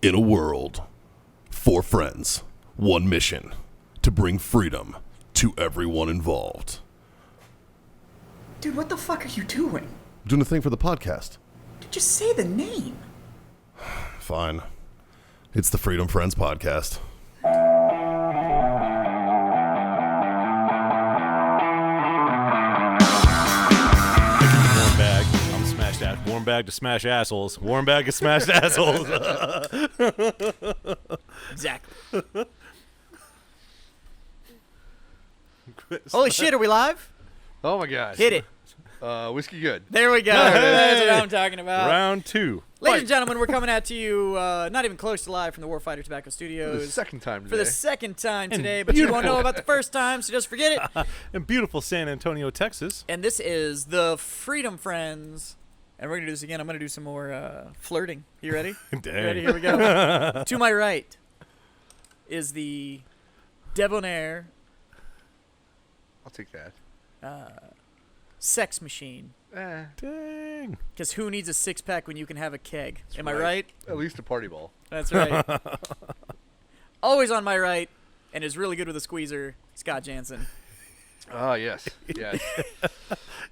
In a world, 4 friends, 1 mission, to bring freedom to everyone involved. Dude, what the fuck are you doing? Doing a thing for the podcast. Just say the name. Fine. It's the Freedom Friends podcast. Warm bag to smash assholes. Warm bag to smash assholes. Exactly. Holy shit, are we live? Oh my gosh. Hit it. Whiskey good. There we go. That's what I'm talking about. Round 2. Ladies and gentlemen, we're coming at you not even close to live from the Warfighter Tobacco Studios. For the second time today. For the second time today, but you won't know about the first time, so just forget it. In beautiful San Antonio, Texas. And this is the Freedom Friends. And we're going to do this again. I'm going to do some more flirting. You ready? Dang. You ready? Here we go. To my right is the debonair I'll take that. sex machine. Dang. Because who needs a six-pack when you can have a keg? Am I right? At least a party ball. That's right. Always on my right, and is really good with a squeezer, Scott Jansen. Ah, yes. Yes.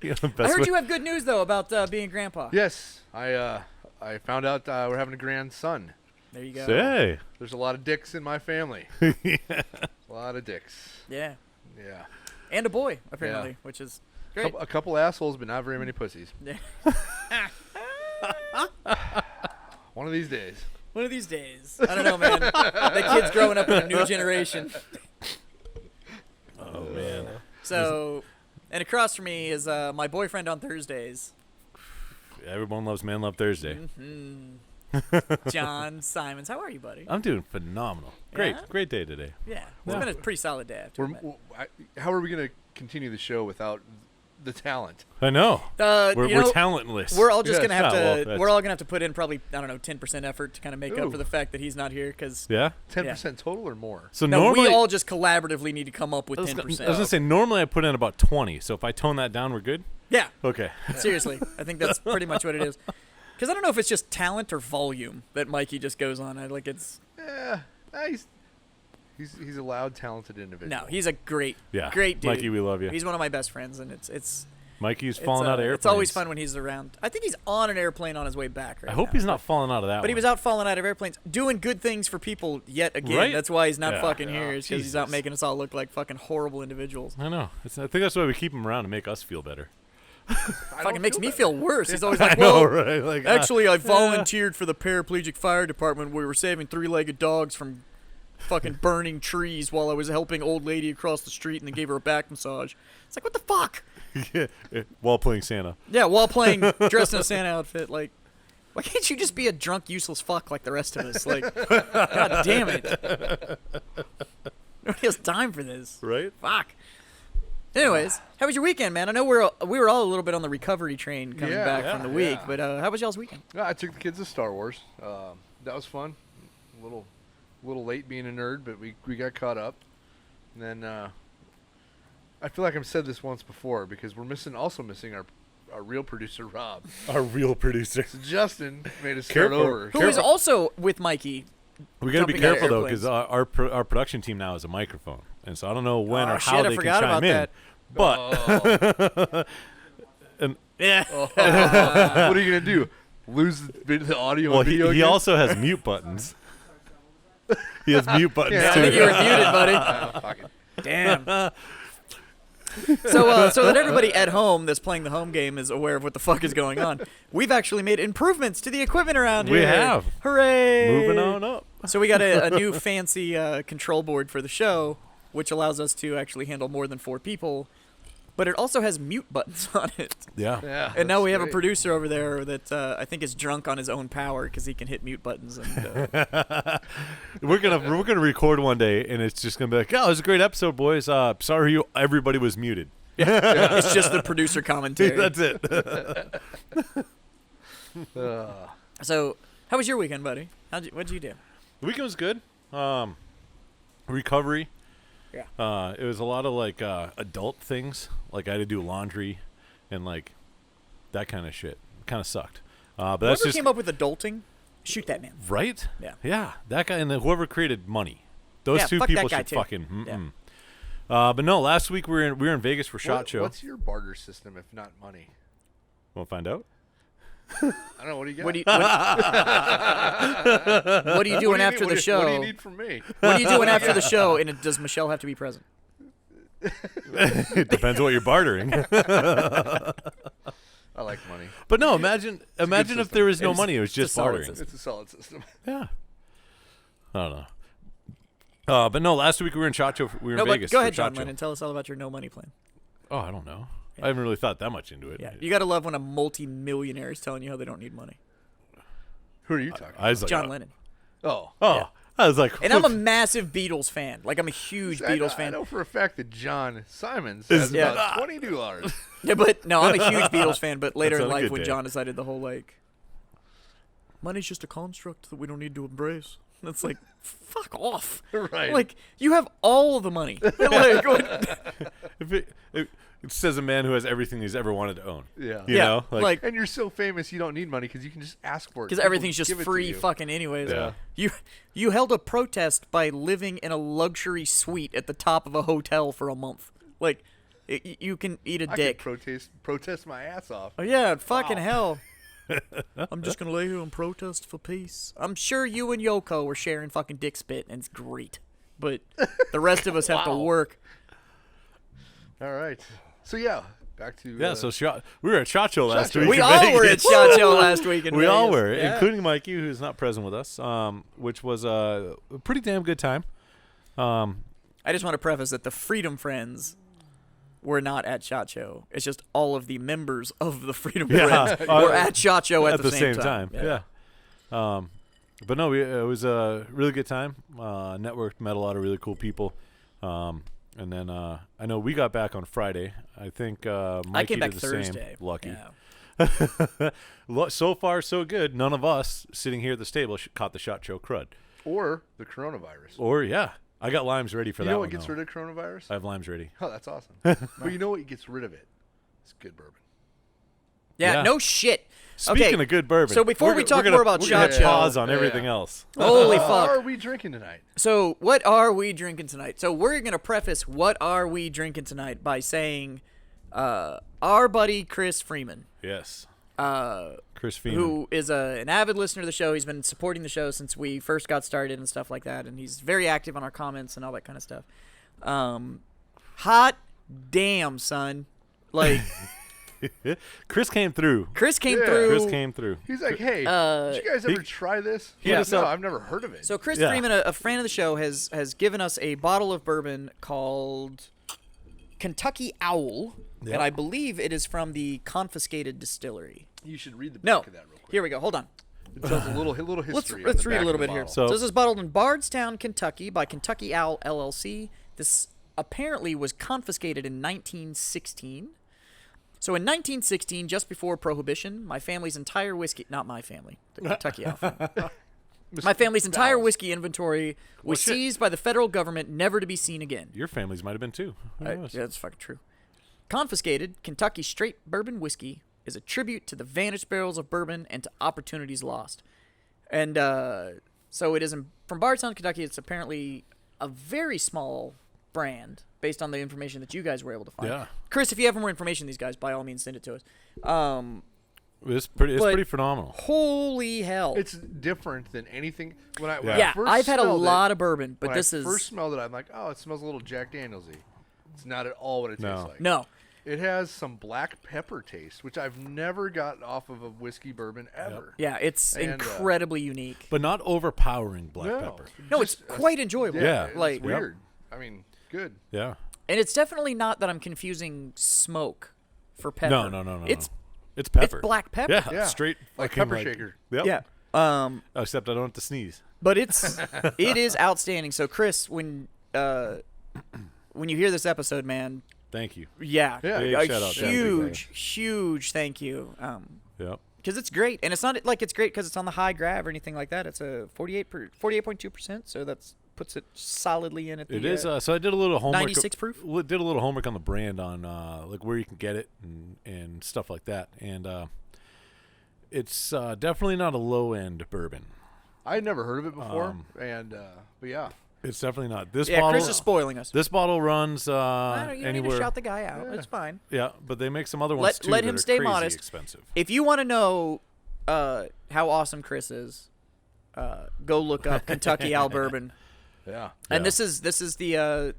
I heard you have good news, though, about being a grandpa. Yes. I found out we're having a grandson. There you go. Hey. There's a lot of dicks in my family. Yeah. A lot of dicks. Yeah. Yeah. And a boy, apparently, which is great. A couple assholes, but not very many pussies. Yeah. One of these days. One of these days. I don't know, man. The kid's growing up in a new generation. Oh, man. So, and across from me is my boyfriend on Thursdays. Everyone loves Man Love Thursday. Mm-hmm. John Simons. How are you, buddy? I'm doing phenomenal. Great. Yeah? Great day today. Yeah. It's been a pretty solid day. I have to admit. How are we going to continue the show without the talent? I know. We're talentless. We're all just Yes. gonna have Oh, to. well, we're all gonna have to put in probably 10% effort to kind of make up Ooh. for the fact that he's not here. Because 10% total or more? So no, normally, we all just collaboratively need to come up with I was 10%. going to say, normally I put in about 20. So if I tone that down, we're good? Yeah. Okay. Seriously, I think that's pretty much what it is. Because I don't know if it's just talent or volume that Mikey just goes on. Yeah. He's a loud, talented individual. No, he's a great dude. Mikey, we love you. He's one of my best friends, and it's Mikey's falling out of airplanes. It's always fun when he's around. I think he's on an airplane on his way back right I hope now, he's not falling out of that But he one. was out falling out of airplanes, doing good things for people yet again. Right? That's why he's not Yeah. fucking here, is because he's out Jesus. making us all look like fucking horrible individuals. I know. I think that's why we keep him around to make us feel better. Fucking makes me feel worse. He's always like, I know, well, right? Like, actually, I volunteered for the paraplegic fire department where we were saving 3-legged dogs from fucking burning trees while I was helping old lady across the street and then gave her a back massage. It's like, what the fuck? yeah, while playing Santa. Yeah, while playing dressed in a Santa outfit. Like, why can't you just be a drunk, useless fuck like the rest of us? Like, god damn it. Nobody has time for this. Right? Fuck. Anyways, how was your weekend, man? I know we were all a little bit on the recovery train coming back from the week, but how was y'all's weekend? I took the kids to Star Wars. That was fun. A little late being a nerd, but we got caught up. And then I feel like I've said this once before because we're also missing our real producer Rob. Our real producer. So Justin made us start over. Who is also with Mikey. We got to be Jumping out of careful, though, airplanes. because our production team now is a microphone. And so I don't know when or shit, how I they forgot can chime about in. that. But Yeah. What are you gonna do? Lose the audio? well, and video he again? also has mute buttons. He has mute buttons, I too. think you were muted, buddy. Fuck it. Damn. So that everybody at home that's playing the home game is aware of what the fuck is going on, we've actually made improvements to the equipment around here. We have. Hooray! Moving on up. So we got a new fancy control board for the show, which allows us to actually handle more than 4 people, but it also has mute buttons on it. Yeah. Yeah. And now that's we have a great. producer over there that I think is drunk on his own power because he can hit mute buttons. And, We're gonna record one day, and it's just gonna be like, "Oh, it was a great episode, boys. Sorry, everybody was muted." it's just the producer commentary. That's it. So, how was your weekend, buddy? What'd you do? The weekend was good. Recovery. Yeah. It was a lot of like adult things. Like I had to do laundry, and like that kind of shit. Kind of sucked. But that's Whoever just came up with adulting? Shoot that man. Right? Yeah. Yeah. That guy and then whoever created money. Those Yeah, two fuck people that guy should too. fucking. Yeah. But no, last week we were in Vegas for SHOT Show. What's your barter system if not money? Want to find out? I don't know. What do you got? What are you doing after the show? What do you need from me? What are you doing after the show? And does Michelle have to be present? It depends on what you're bartering. I like money. But no, imagine if there was no money. It was just a solid bartering. system. It's a solid system. Yeah. I don't know. But no, last week we were in SHOT Show. We were No, in but Vegas. go for ahead, SHOT John Show. Lennon. Tell us all about your no money plan. Oh, I don't know. I haven't really thought that much into it. Yeah, you gotta love when a multi-millionaire is telling you how they don't need money. Who are you talking I was like, John Lennon. about? Oh, Yeah. I was like, And I'm a massive Beatles fan. Like I'm a huge I Beatles fan. I know for a fact that John Simons has Yeah. about $22. Yeah, but no, I'm a huge Beatles fan. But later That's in on a life, good when day. John decided the whole like, money's just a construct that we don't need to embrace. That's like, fuck off. Right. Like you have all the money. Like, what- it says a man who has everything he's ever wanted to own. Yeah. You know, like And you're so famous, you don't need money because you can just ask for it. because People everything's just give it to free you. fucking anyways. Yeah. You held a protest by living in a luxury suite at the top of a hotel for a month. Like you can eat a I dick. could protest my ass off. Oh yeah, fucking hell. I'm just gonna lay here and protest for peace. I'm sure you and Yoko were sharing fucking dick spit, and it's great. But the rest of us have to Wow. work. All right. So yeah, back to Yeah, so we were at SHOT Show last Show. week. We in all were at Vegas. SHOT Show last week. In We all Vegas. were, Yeah. including Mikey, who's not present with us, which was a pretty damn good time. I just want to preface that the Freedom Friends were not at SHOT Show. It's just all of the members of the Freedom Yeah. Friends were at SHOT Show at the same time. Yeah. But no, it was a really good time. Networked, met a lot of really cool people. And then I know we got back on Friday. I think Mikey I came back did the Thursday. same. Lucky. Yeah. So far, so good. None of us sitting here at the table caught the SHOT Show crud. or the coronavirus. Or, yeah. I got limes ready for You that know one, what gets though. rid of coronavirus? I have limes ready. Oh, that's awesome. But you know what gets rid of it? It's good bourbon. Yeah, Yeah. no shit. Speaking Okay, of good bourbon. so before we talk more about we're gonna SHOT Show- pause on Yeah, everything yeah. else. Holy What fuck. are we drinking tonight? So, what are we drinking tonight? So, we're going to preface what are we drinking tonight by saying our buddy Chris Freeman, Yes. uh, Chris Feeman. who is an avid listener of the show. He's been supporting the show since we first got started and stuff like that, and he's very active on our comments and all that kind of stuff. Hot damn, son. Like, Chris came through. Chris came Yeah. through. Chris came through. He's like, hey, did you guys ever try this? hit us no, up. I've never heard of it. So Chris Yeah. Freeman, a friend of the show, has given us a bottle of bourbon called Kentucky Owl, Yep. and I believe it is from the Confiscated Distillery. you should read the back No, of that real quick. here we go. Hold on. It tells a little Let's history. let's on the read a back little of the bit here. bottle. So- So this is bottled in Bardstown, Kentucky, by Kentucky Owl LLC. This apparently was confiscated in 1916. So in 1916, just before Prohibition, my family's entire whiskey—not my family, the Kentucky Owl family. My family's entire whiskey inventory was shit. seized by the federal government, never to be seen again. Your families might have been too. Who knows? Yeah, that's fucking true. Confiscated Kentucky Straight Bourbon Whiskey is a tribute to the vanished barrels of bourbon and to opportunities lost. And so it is from Bardstown, Kentucky. It's apparently a very small brand based on the information that you guys were able to find. Yeah. Chris, if you have more information, these guys, by all means, send it to us. It's But- pretty phenomenal. Holy hell. It's different than anything. When I yeah, first I've had a smelled lot it, of bourbon, but when this I is... first smelled it, I'm like, oh, it smells a little Jack Daniels-y. It's not at all what it tastes No. like. No. It has some black pepper taste, which I've never gotten off of a whiskey bourbon ever. Yeah, it's And, incredibly unique. But not overpowering black No. pepper. No, Just it's quite enjoyable. Yeah. It's Like, weird. I mean, good. Yeah. and it's definitely not that I'm confusing smoke for pepper. No. It's It's pepper. It's black pepper. Yeah. Yeah. Straight Like fucking, pepper shaker. Yep. yeah. Except I don't have to sneeze. But it is outstanding. So Chris, when you hear this episode, man, Thank you. yeah, Yeah. Big a shout out to huge thank you. Yep. Because it's great, and it's not like it's great because it's on the high grav or anything like that. It's a 48.2%, so that's puts it solidly in at the. It is. So I did a little homework. 96 proof? Did a little homework on the brand, on like where you can get it and stuff like that. And It's definitely not a low end bourbon. I had never heard of it before, but yeah. It's definitely not. This Yeah, bottle. Chris is spoiling us. This bottle runs I don't, you don't need anywhere. to shout the guy out. It's fine. Yeah, but they make some other ones too. Let that him are stay crazy modest. Expensive. If you want to know how awesome Chris is, go look up Kentucky Al Bourbon. Yeah. And this is the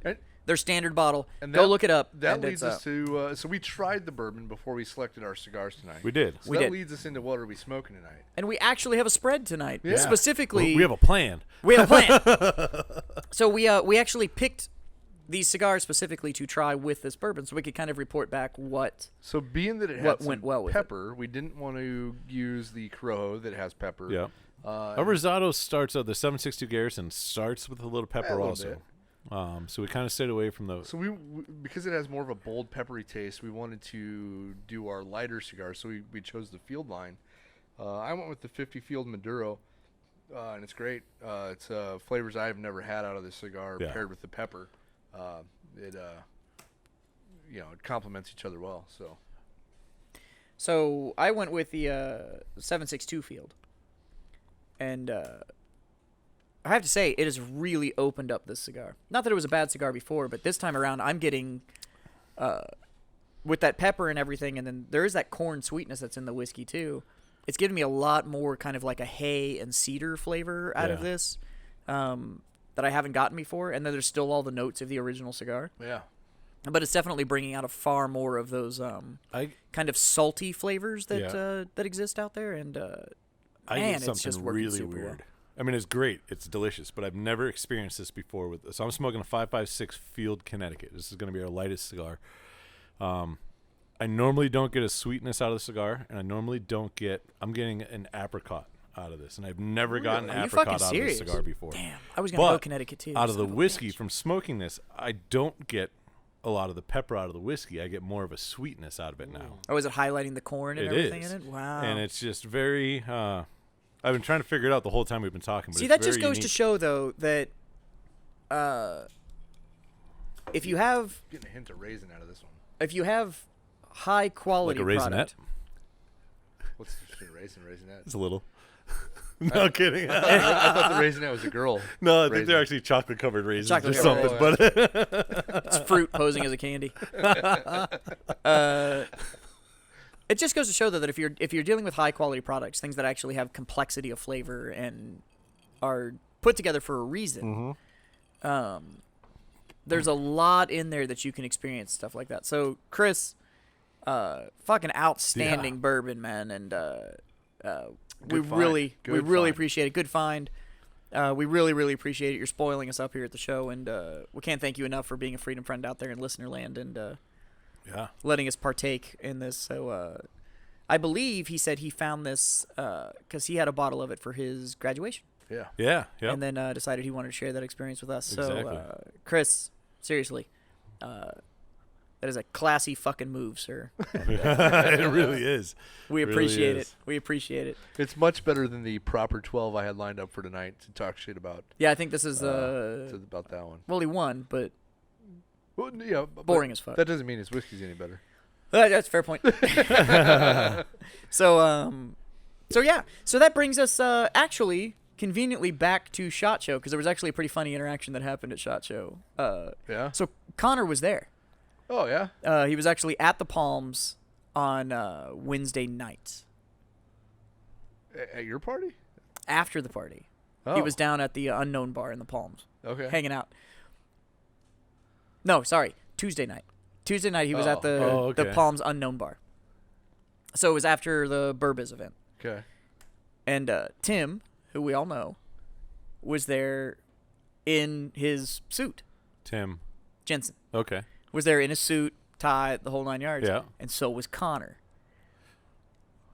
their standard bottle. And Go look it up. That and leads it's, us to so we tried the bourbon before we selected our cigars tonight. We did. So We that did. leads us into what are we smoking tonight? and we actually have a spread tonight. Yeah. Specifically, We have a plan. We have a plan. So we actually picked these cigars specifically to try with this bourbon, so we could kind of report back what. So being that it had What some went well with it? pepper, we didn't want to use the Corojo that has pepper. Yeah. Uh, Our Rosado starts the 762 Garrison starts with a little pepper a little also. bit. So we kind of stayed away from those. So we because it has more of a bold peppery taste, we wanted to do our lighter cigars. So we chose the Field line. I went with the 50 Field Maduro, and it's great. It's flavors I have never had out of this cigar paired with the pepper. It complements each other well. So I went with the 762 Field, and I have to say it has really opened up this cigar. Not that it was a bad cigar before, but this time around I'm getting with that pepper and everything, and then there is that corn sweetness that's in the whiskey too. It's giving me a lot more kind of like a hay and cedar flavor out of this that I haven't gotten before, and then there's still all the notes of the original cigar. Yeah. But it's definitely bringing out a far more of those kind of salty flavors that that exist out there, and I man, get it's something just working really super weird. well. I mean, it's great. It's delicious, but I've never experienced this before. So I'm smoking a 556 Field Connecticut. This is going to be our lightest cigar. I normally don't get a sweetness out of the cigar, and I normally don't get. I'm getting an apricot out of this, and I've never gotten Are you apricot fucking out serious? of a cigar before. Damn, I was gonna go But Connecticut too. out of the son a whiskey bitch. from smoking this, I don't get a lot of the pepper out of the whiskey. I get more of a sweetness out of it now. Oh, is it highlighting the corn and It everything is. in it? Wow. And it's just very. I've been trying to figure it out the whole time we've been talking. But See, it's that just very goes to unique. show though that if you have Getting a hint of raisin out of this one. high quality Like a raisinette? product, What's the difference between raisin and raisinette? It's a little. No kidding. I thought the raisinette was a girl. No, I think Raisin. they're actually chocolate covered raisins Chocolate or covered something. raisins. But it's fruit posing as a candy. It just goes to show though that if you're dealing with high quality products, things that actually have complexity of flavor and are put together for a reason, there's a lot in there that you can experience stuff like that. So Chris, fucking outstanding bourbon, man, and we Good really find. Good find. appreciate it. Good find. We really appreciate it. You're spoiling us up here at the show, and we can't thank you enough for being a Freedom Friend out there in listener land and yeah, letting us partake in this. So I believe he said he found this because he had a bottle of it for his graduation, yeah. and then decided he wanted to share that experience with us. Exactly. So Chris, seriously, that is a classy fucking move, sir. It really is. We Really appreciate is. it. We appreciate it. It's much better than the proper 12 I had lined up for tonight to talk shit about. Yeah, I think this is About that one. well, he won, but Well, yeah, but boring as fuck. That doesn't mean his whiskey's any better. That's a fair point. So yeah. So that brings us actually conveniently back to SHOT Show because there was actually a pretty funny interaction that happened at SHOT Show. Yeah? So Connor was there. Oh, yeah? He was actually at the Palms on Wednesday night At your party? after the party. Oh. He was down at the Unknown Bar in the Palms Okay. hanging out. No, sorry, Tuesday night. Tuesday night he was at the okay. Palms Unknown Bar. So it was after the Burbiz event. Okay. And Tim, who we all know, was there in his suit. Tim. Jensen Okay. was there in a suit, tie, the whole 9 yards. Yeah. And so was Connor.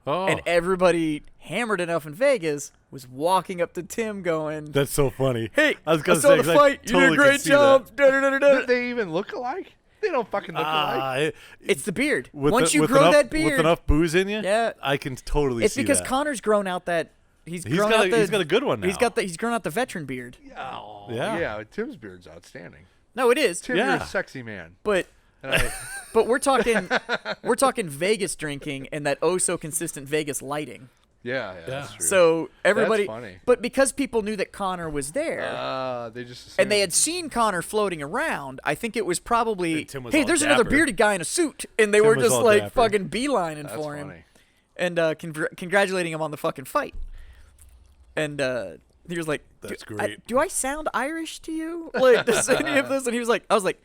Oh, And everybody hammered enough in Vegas was walking up to Tim going, that's so funny. "Hey, I was gonna saw say, the 'cause I fight. You totally did a could great see job." that. Da-da-da-da-da. Do they even look alike? They don't fucking look alike. It's the beard. With Once the- you with grow enough, that beard, with enough booze in you, Yeah. I can totally it's see because that. Connor's grown out that he's He's grown got out a- the, he's got a good one He's now. grown out the veteran beard. Oh, Yeah. Yeah, Tim's beard's outstanding. No, it is. Tim, you're Yeah. a sexy man. But And I, we're talking Vegas drinking and that oh so consistent Vegas lighting. Yeah, that's true. So everybody, That's funny. but because people knew that Connor was there, They just and they assumed. had seen Connor floating around, I think it was probably, And Tim was hey, all there's another dapper. bearded guy in a suit, and they Tim were was just all like dapper. fucking beelining That's for him, funny. and congratulating him on the fucking fight. And he was like, That's "Do great. do I sound Irish to you? Like, does any of this?" And he was like, "I was like,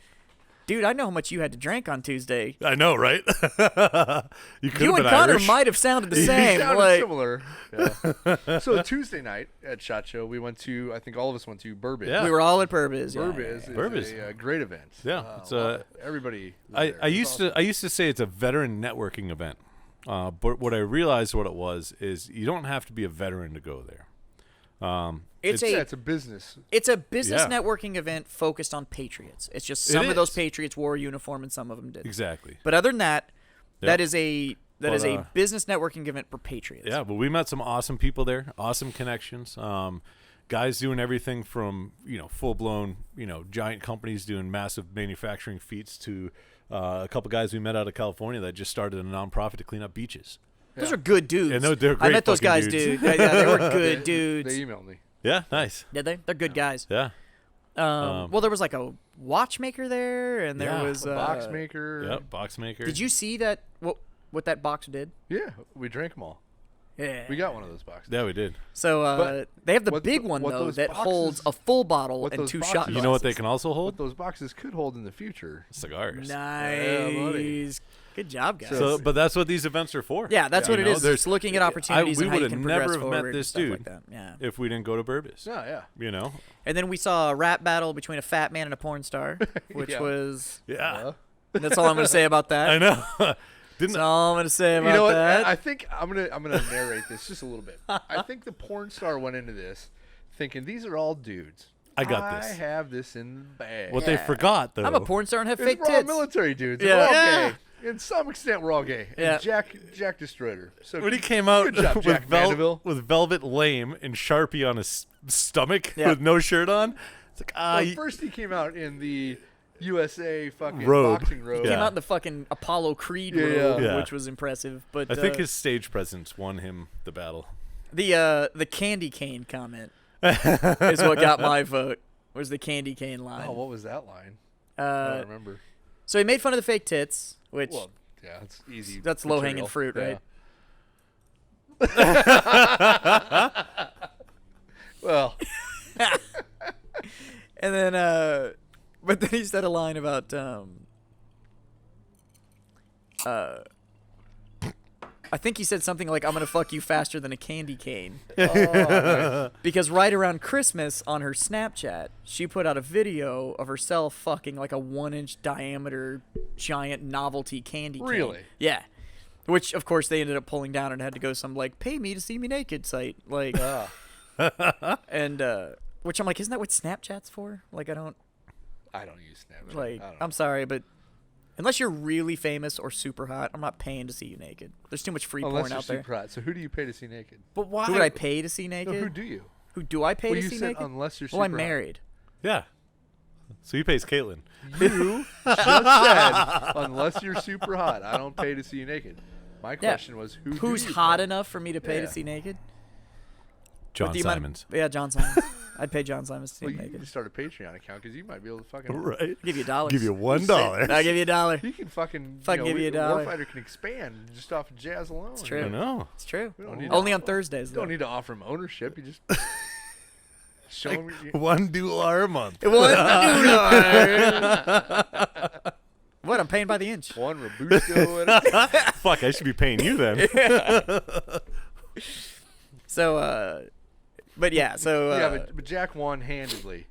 dude, I know how much you had to drink on Tuesday. I know, right? You could You have and been Connor Irish. might have sounded the They same. sounded Like, similar. Yeah. So Tuesday night at SHOT Show, we went to. I think all of us went to Burbiz. Yeah. we were all at Burbiz. Yeah, Burbiz yeah, yeah. is a great event. Yeah, it's everybody. was I there. I It was used awesome. to I used to say it's a veteran networking event, but what I realized what it was is you don't have to be a veteran to go there. It's Yeah, a it's a business. It's a business Yeah. networking event focused on Patriots. It's just It some of those is. Patriots wore a uniform and some of them didn't. Exactly. But other than that, Yep. that is a But, a business networking event for Patriots. Yeah, but we met some awesome people there, awesome connections. Guys doing everything from full blown giant companies doing massive manufacturing feats to a couple guys we met out of California that just started a nonprofit to clean up beaches. Those are good dudes. Yeah, no, they're I great met those fucking guys, dudes. dude. Yeah, they were good dudes. They emailed me. Yeah, nice. Did they? They're good guys. Yeah, Well, there was like a watchmaker there, and there Yeah. was A box maker. yep. Box maker. Did you see that? What that box did? Yeah, we drank them all. Yeah. We got one of those boxes. Yeah, we did. So But they have the what big the- one what though those that holds boxes- a full bottle what and those 2 boxes- shot You know what they glasses. can also What hold? those boxes could hold in the future. Cigars. buddy. Nice. Good job, guys. So, but that's what these events are for. yeah, that's You what it know, is. there's- Just looking at opportunities we and how you would can have progress never have met forward and this stuff dude like that. Yeah. if we didn't go to Burbiz. Yeah. And then we saw a rap battle between a fat man and a porn star, which Yeah. was. Yeah, That's all I'm going to say about that. I know. Didn't That's all I'm going to say about You know what? that. I think I'm gonna narrate this just a little bit. I think the porn star went into this thinking these are all dudes. I got this. I have this in the bag. What they forgot though? I'm a porn star and have It's fake we're all tits. military dudes. Yeah. We're all Yeah. gay. In some extent, we're all gay. And Yeah. Jack destroyed her. So when he came out good job, Jack Mandeville. with velvet lame and Sharpie on his stomach Yeah. with no shirt on, it's like Well, first he came out in the USA fucking Robe. boxing robe. Came Yeah. out in the fucking Apollo Creed Yeah, robe, yeah. which was impressive. But I think his stage presence won him the battle. the candy cane comment is what got my vote. Was the candy cane line? Oh, what was that line? I don't remember. So he made fun of the fake tits, which Well, yeah, it's easy. that's low-hanging material. fruit, right? Well, And then, but then he said a line about, I think he said something like, "I'm gonna fuck you faster than a candy cane," because right around Christmas on her Snapchat, she put out a video of herself fucking like a 1-inch diameter giant novelty candy cane. Really? Yeah. Which of course they ended up pulling down and had to go some like "pay me to see me naked" site, like, and which I'm like, isn't that what Snapchat's for? Like, I don't use Snapchat. like. I don't know. I'm sorry, but unless you're really famous or super hot, I'm not paying to see you naked. There's too much free Unless porn you're out there. super hot. So who do you pay to see naked? But why? Who would I pay to see No, naked? who do you? Who do I pay Well, to you see said naked? unless you're Well, I'm super hot. married. Yeah. So he pays Caitlin. You just said unless you're super hot, I don't pay to see you naked. My Yeah. question was Who's do you hot pay? enough for me to pay to Yeah. see naked? John With the amount of- Simons. Yeah, John Simons. I'd pay John Simons to see Well, him you naked. can start a Patreon account because you might be able to fucking. Right. I'll give you $1. Give you $1. I'll give you $1. He can fucking. Fucking give you $1. Warfighter can expand just off of jazz alone. It's true. I know. It's true. We don't need Only to- on Thursdays. You Though. don't need to offer him ownership. You just show him. $1 a month. What? I'm paying by the inch. One Robusto. Fuck, I should be paying you then. So, but yeah, so Yeah, but Jack won handedly.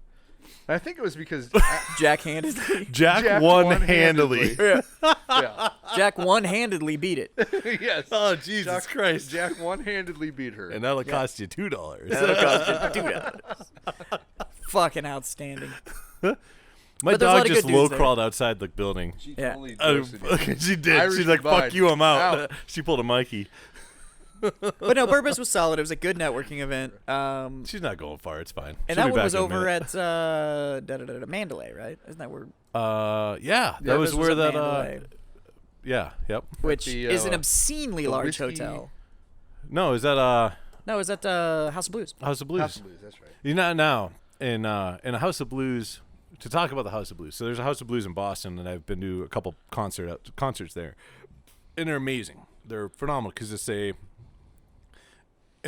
I think it was because Jack handedly. Jack won handily. yeah. Jack one-handedly beat it. yes. Oh, Jesus Christ. Jack one-handedly beat her. And that'll cost you $2. That'll cost you $2. Fucking outstanding. My But there's a lot dog of just good dudes low there. crawled outside the building. She Yeah. totally Oh, ghosted you. she did. Irish She's like, divide. fuck you, I'm out. Out. She pulled a Mikey. But no, Burbiz was solid. It was a good networking event. She's not going far. It's fine. And She'll that be one back was in a over minute. at Mandalay, right? Isn't that where? Yeah, that Yeah, was this where at that. Mandalay, Yeah, yep. which the, is an uh, obscenely the large whiskey- hotel. No, is that No, is that House of Blues? House of Blues? House of Blues, that's right. You know, now in a House of Blues, to talk about the House of Blues. So there's a House of Blues in Boston, and I've been to a couple concerts there, and they're amazing. They're phenomenal because it's in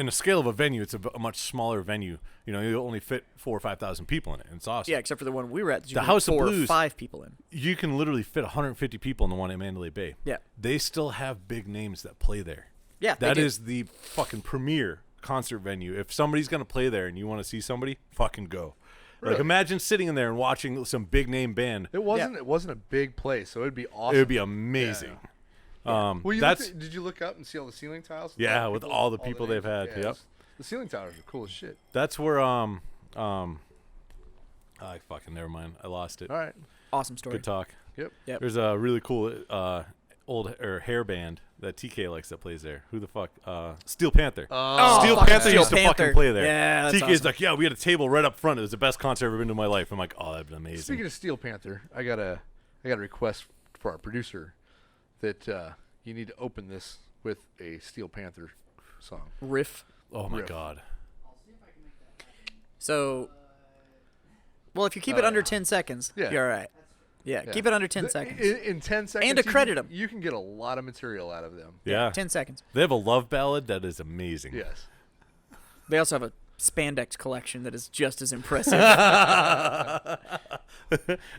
a scale of a venue, it's a much smaller venue. You know, you only fit 4,000 or 5,000 people in it. And it's awesome. Yeah, except for the one we were at. The House of 4 Blues, or 5 people in. You can literally fit 150 people in the one at Mandalay Bay. Yeah. They still have big names that play there. Yeah, That is the fucking premier concert venue. If somebody's going to play there and you want to see somebody, fucking go. Really? Like, imagine sitting in there and watching some big name band. It wasn't a big place, so it'd be awesome. It would be amazing. Well, That's did you look up and see all the ceiling tiles? Yeah, with all the people they've names? had, yep. The ceiling towers are cool as shit. that's where I fucking never mind. I lost it. All right. Awesome story. Good talk. Yep. Yep. There's a really cool old hair band that TK likes that plays there. Who the fuck? Steel Panther. Oh, Steel fucking Panther Steel used to fucking Panther. play there. Yeah, that's TK's awesome. like, yeah, we had a table right up front. It was the best concert I've ever been to in my life. I'm like, oh, that'd been amazing. Speaking of Steel Panther, I got a request for our producer that you need to open this with a Steel Panther song. Riff. Oh my riff. god. So, well, if you keep it under 10 seconds, Yeah. you're all right. Yeah, Yeah. keep it under 10 seconds. In 10 seconds. And accredit you 'em. You can get a lot of material out of them. Yeah. 10 seconds. They have a love ballad that is amazing. Yes. They also have a spandex collection that is just as impressive.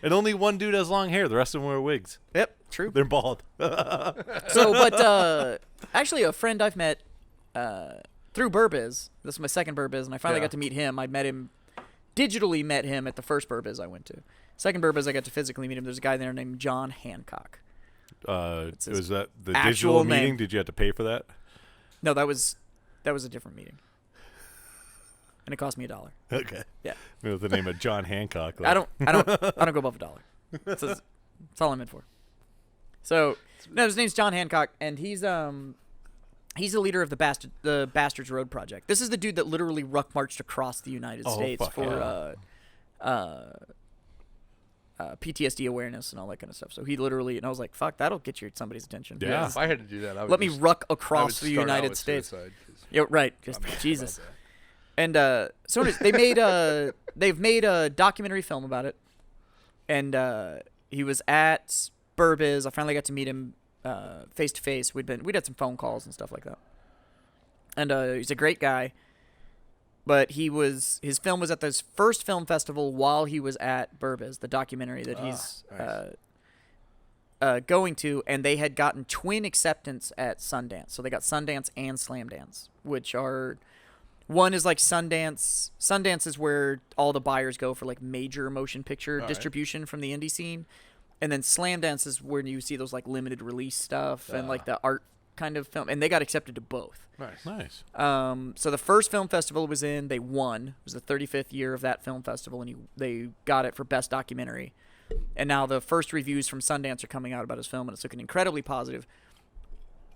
And only one dude has long hair. The rest of them wear wigs. Yep, true. They're bald. So, but actually, a friend I've met through Burbiz. This is my second Burbiz, and I finally Yeah. got to meet him. I digitally met him at the first Burbiz I went to. Second Burbiz, I got to physically meet him. There's a guy there named John Hancock. Was his that the actual digital name. meeting? Did you have to pay for that? No, that was a different meeting, and it cost me $1. Okay. Yeah, With the name of John Hancock. I don't go above $1. That's all I'm in for. So, no, his name's John Hancock, and he's the leader of the Bastards Road Project. This is the dude that literally ruck marched across the United States fuck for PTSD awareness and all that kind of stuff. So he literally, and I was like, "Fuck, that'll get somebody's attention." Yeah. Because If I had to do that, I would let me just- ruck I would across the start out United with States. suicide, 'cause Yeah, right. Just I'm not Jesus. about that. And so anyways, they've made a documentary film about it, and he was at Burbiz. I finally got to meet him face to face. We'd had some phone calls and stuff like that, and he's a great guy. But his film was at this first film festival while he was at Burbiz, the documentary that he's nice. going to, and they had gotten twin acceptance at Sundance. So they got Sundance and Slamdance, which are, one is like Sundance. Sundance is where all the buyers go for like major motion picture right. distribution from the indie scene, and then Slamdance is where you see those like limited release stuff and like the art kind of film, and they got accepted to both. Nice. Nice. So the first film festival was in. They won. It was the 35th year of that film festival, and they got it for best documentary. And now the first reviews from Sundance are coming out about his film, and it's looking incredibly positive.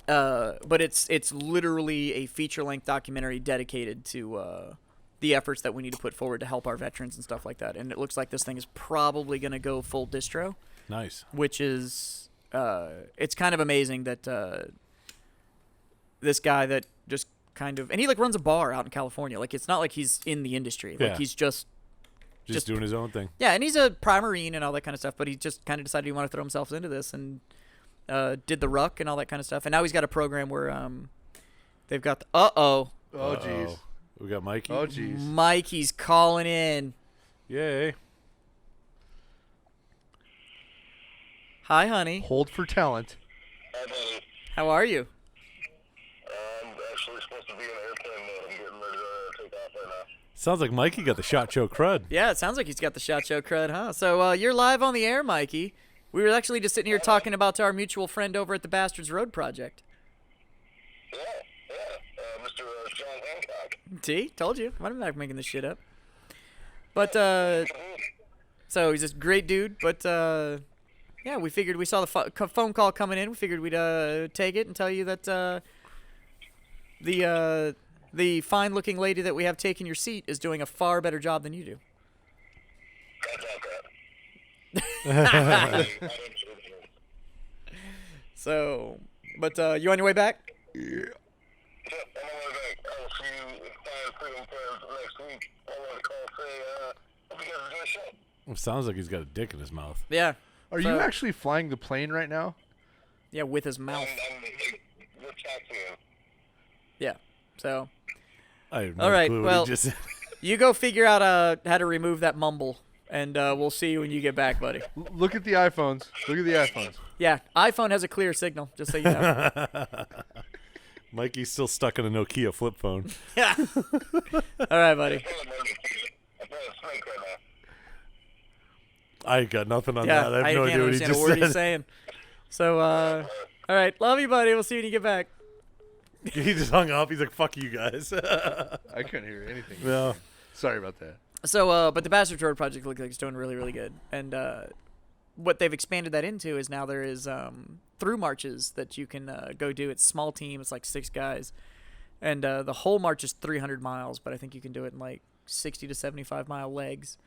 But it's literally a feature-length documentary dedicated to the efforts that we need to put forward to help our veterans and stuff like that. And it looks like this thing is probably going to go full distro, Nice. which is it's kind of amazing that this guy that just kind of, and he like runs a bar out in California. Like, it's not like he's in the industry. Like, Yeah. he's just Doing his own thing. yeah, and he's a prime marine and all that kind of stuff, but he just kind of decided he wanted to throw himself into this and did the ruck and all that kind of stuff. And now he's got a program where they've got Oh, jeez. We got Mikey. Oh, jeez. Mikey's calling in. Yay. Hi, honey. Hold for talent. Hi, buddy. How are you? I'm actually supposed to be in an airplane mode. I'm getting ready to take off right now. Sounds like Mikey got the shot show crud. Yeah, it sounds like he's got the SHOT Show crud, huh? So you're live on the air, Mikey. We were actually just sitting here talking about our mutual friend over at the Bastards Road Project. Yeah. Mr. John Hancock. See? Told you. I'm not making this shit up. But, so he's this great dude, but, yeah, we figured we saw the phone call coming in. We figured we'd take it and tell you that the fine-looking lady that we have taking your seat is doing a far better job than you do. So, but you on your way back? Yeah, I'm on week. I wanted to call and say, hope you guys are doing a show. It sounds like he's got a dick in his mouth. Yeah. Are you actually flying the plane right now? Yeah, with his mouth. We're taxiing. Yeah. So I have no All right, clue well- what he just said. you go figure out how to remove that mumble, and we'll see you when you get back, buddy. Look at the iPhones. Look at the iPhones. Yeah, iPhone has a clear signal, just so you know. Mikey's still stuck in a Nokia flip phone. Yeah. All right, buddy. I'm playing Snake right now. I got nothing on Yeah, that. I have no idea can't what he understand a just word he's said. saying. So, all right, love you, buddy. We'll see you when you get back. He just hung up. He's like, "Fuck you guys." I couldn't hear anything. No. Sorry about that. So, but the Bastard Road project looks like it's doing really, really good. And what they've expanded that into is now there is through marches that you can go do. It's small team. It's like 6 guys. And the whole march is 300 miles, but I think you can do it in like 60 to 75-mile legs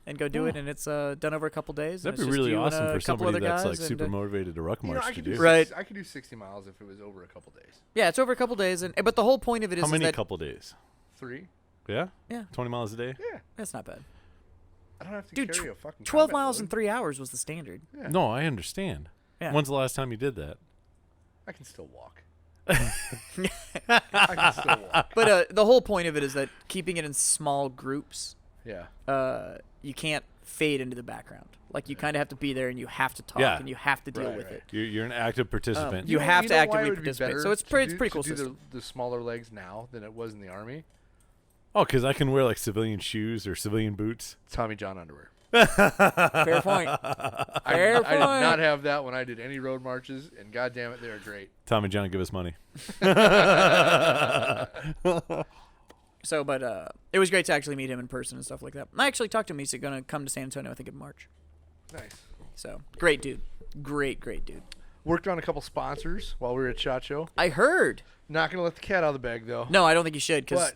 and go do it. And it's done over a couple days. That'd and be it's just really you and awesome a for couple somebody other that's like guys, and, super motivated to ruck You know, march I to could do. do Right. I could do 60 miles if it was over a couple days. Yeah, it's over a couple days. But the whole point of it is, How many that couple days? 3? Yeah? Yeah. 20 miles a day? Yeah. that's not bad. I don't have to Dude, carry a fucking 12 combat miles load. in 3 hours was the standard. Yeah. No, I understand. Yeah. When's the last time you did that? I can still walk. I can still walk. But the whole point of it is that keeping it in small groups, Yeah. you can't fade into the background. Like, you kind of have to be there, and you have to talk, Yeah. and you have to deal Right, with right. it. You're an active participant. You have to know why actively it would be participate. better So it's to pretty do- cool to do system. the smaller legs now than it was in the Army. Oh, because I can wear like civilian shoes or civilian boots. Tommy John underwear. Fair point. I Fair did not point. have that when I did any road marches, and God damn it, they are great. Tommy John, give us money. So, but it was great to actually meet him in person and stuff like that. I actually talked to him. He's going to come to San Antonio, I think, in March. Nice. So, great dude. Great dude. Worked on a couple sponsors while we were at SHOT Show. I heard. Not gonna let the cat out of the bag though. No, I don't think you should, because,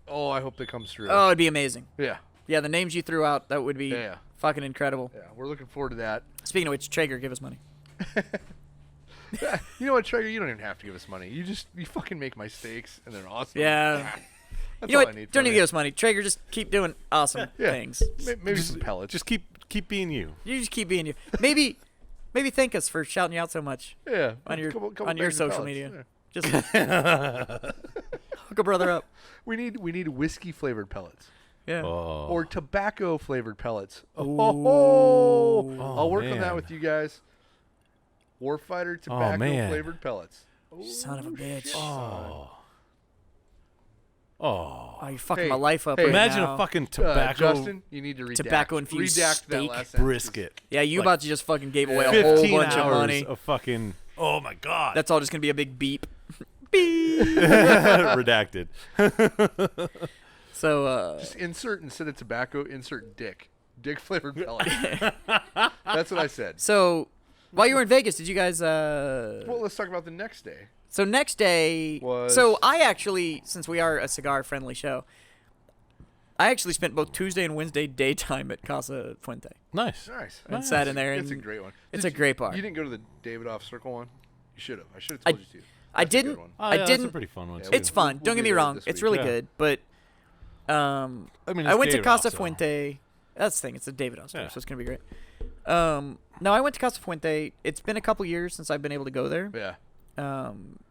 But I hope that comes through. oh, it'd be amazing. Yeah. Yeah, the names you threw out, that would be Yeah. fucking incredible. Yeah. We're looking forward to that. Speaking of which, Traeger, give us money. You know what, Traeger? You don't even have to give us money. You fucking make my steaks, and they're awesome. Yeah. That's You know all what? I need Don't from even you. give us money. Traeger, just keep doing awesome Yeah. things. Maybe some pellets. Just keep being you. You just keep being you. Maybe thank us for shouting you out so much yeah. on your couple on your bags of social pellets. media. Yeah. Just hook a brother up. We need whiskey flavored pellets Yeah. Oh. or tobacco flavored pellets. Ooh. I'll work on that man. with you guys. Warfighter tobacco man. flavored pellets. Son of a bitch. Oh. Oh. Oh, you're fucking Hey, my life up hey. right Imagine now. a fucking tobacco Justin, you need to redact. Tobacco-infused redact that steak last sentence. brisket. Yeah, you like about to just fucking gave away a whole 15 bunch of hours money. of fucking. Oh my god. That's all just gonna be a big beep. redacted. So Just insert instead of tobacco, insert dick. Dick flavored pellet. That's what I said. so while you were in Vegas, did you guys Well, let's talk about the next day. So next day, Was- so I actually, since we are a cigar-friendly show, I actually spent both Tuesday and Wednesday daytime at Casa Fuente. Nice. Nice. And sat in there It's a and great one. it's Did a you- great bar. You didn't go to the Davidoff Circle one? You should have. I should have I- told you to. I That's a good didn't. one. Oh, I yeah, That's didn't. a pretty fun one. Yeah, too. It's fun. we'll Don't be get me there wrong. this It's week. really Yeah. good, but I mean, I went to Davidoff, Casa so- Fuente. That's the thing. It's a Davidoff store, Yeah. so it's gonna be great. No, I went to Casa Fuente. It's been a couple years since I've been able to go there. Yeah.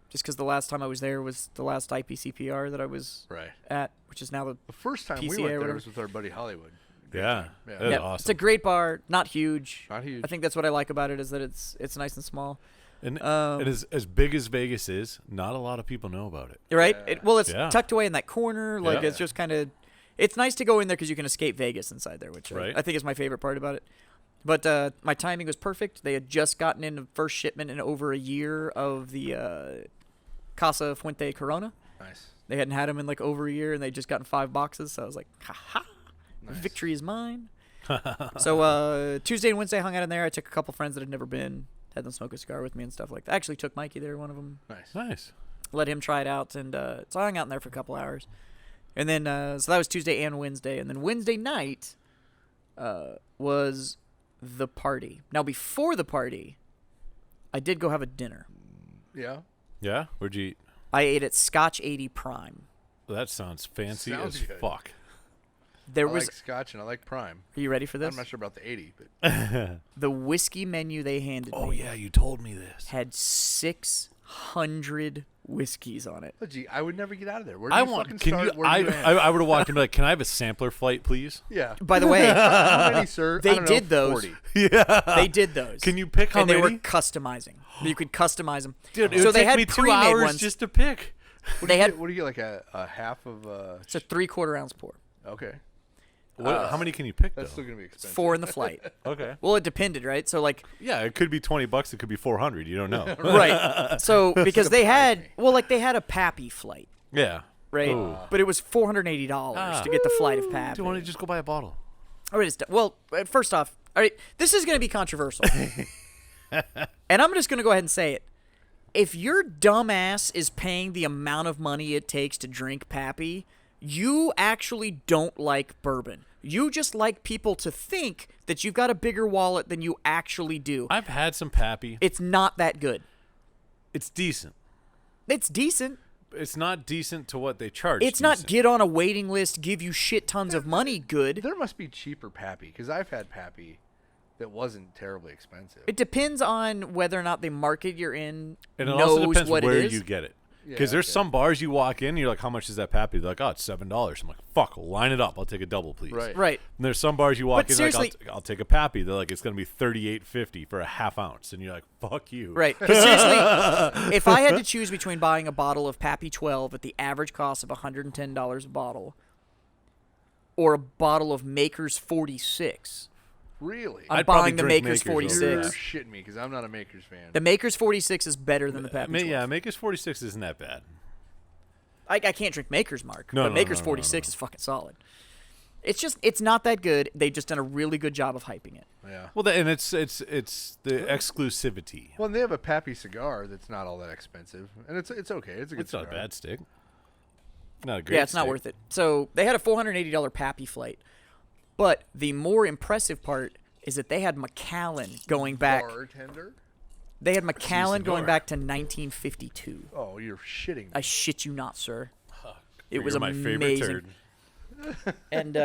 Just because the last time I was there was the last IPCPR that I was Right. at, which is now the The first time we PCA or went there whatever. was with our buddy Hollywood. Yeah. Yeah. That was yeah. awesome. It's a great bar, not huge. Not huge. I think that's what I like about it is that it's nice and small. And Um, it is as big as Vegas is. Not a lot of people know about it. Right? Yeah. Well, it's Yeah. tucked away in that corner. Like Yeah. it's just kind of, it's nice to go in there because you can escape Vegas inside there, which Right. I think is my favorite part about it. But my timing was perfect. They had just gotten in the first shipment in over a year of the Casa Fuente Corona. Nice. They hadn't had them in like over a year, and they'd just gotten 5 boxes. So I was like, ha ha, Nice. victory is mine. So Tuesday and Wednesday hung out in there. I took a couple friends that had never been, had them smoke a cigar with me and stuff like that. I actually took Mikey there, one of them. Nice. Nice. Let him try it out, and so I hung out in there for a couple hours. And then, so that was Tuesday and Wednesday. And then Wednesday night was the party. Now, before the party, I did go have a dinner. Yeah. Yeah. Where'd you eat? I ate at Scotch 80 Prime. That sounds fancy Sounds as good. fuck. There I was. like Scotch and I like Prime. Are you ready for this? I'm not sure about the 80, but The whiskey menu they handed Oh me yeah, you told me this. had 600 whiskeys on it. oh, gee, I would never get out of there. Where do I you want. fucking Can start? you? Where do you end? I would have walked in and be like, "Can I have a sampler flight, please?" Yeah. By the way, How many, sir? They I don't know, did those. 40. they did those. Can you pick how and many? they were customizing. You could customize them. Dude, it so would they take had me 2 pre-made hours ones. just to pick. They had. What do you get? Like a half of. It's a 3/4 ounce pour. Okay. How many can you pick? That's though? still gonna be It's expensive. 4 in the flight. Okay. Well, it depended, right? So like, Yeah, it could be $20. It could be 400. You don't know. right. So because they had, well, like they had a Pappy flight, Yeah. right? Ooh. But it was $480 to get the flight of Pappy. Do you want to just go buy a bottle? All right, well, first off, all right, this is going to be controversial. And I'm just going to go ahead and say it. If your dumbass is paying the amount of money it takes to drink Pappy, you actually don't like bourbon. You just like people to think that you've got a bigger wallet than you actually do. I've had some Pappy. It's not that good. It's decent. It's decent. It's not decent to what they charge. It's not decent. get on a waiting list, give you shit tons of money good. There must be cheaper Pappy because I've had Pappy that wasn't terribly expensive. It depends on whether or not the market you're in And it knows also depends what where it is. you get it. Yeah, Because there's okay. some bars you walk in, and you're like, how much is that Pappy? They're like, oh, it's $7. I'm like, fuck, line it up. I'll take a double, please. Right. Right. And there's some bars you walk But in, like, seriously- I'll take a Pappy. They're like, it's going to be $38.50 for a half ounce. And you're like, fuck you. Right. 'Cause seriously, if I had to choose between buying a bottle of Pappy 12 at the average cost of $110 a bottle or a bottle of Maker's 46, Really? I'm I'd probably buying the drink Maker's Maker's over You're 46. shitting me because I'm not a Maker's fan. The Maker's 46 is better than the Pappy 12. Yeah, Maker's 46 isn't that bad. I can't drink Maker's Mark, No, but no, Maker's no, no, 46 is fucking solid. It's not that good. They've just done a really good job of hyping it. Yeah. Well, and it's the exclusivity. Well, and they have a Pappy cigar that's not all that expensive, and it's okay. It's a good It's not cigar. a bad stick. Not a great Yeah, it's not stick. worth it. So they had a $480 Pappy flight. But the more impressive part is that they had Macallan going back. Bartender? They had Macallan going cigar. back to 1952. Oh, you're shitting me. I shit you not, sir. It You're was my amazing. favorite turd. And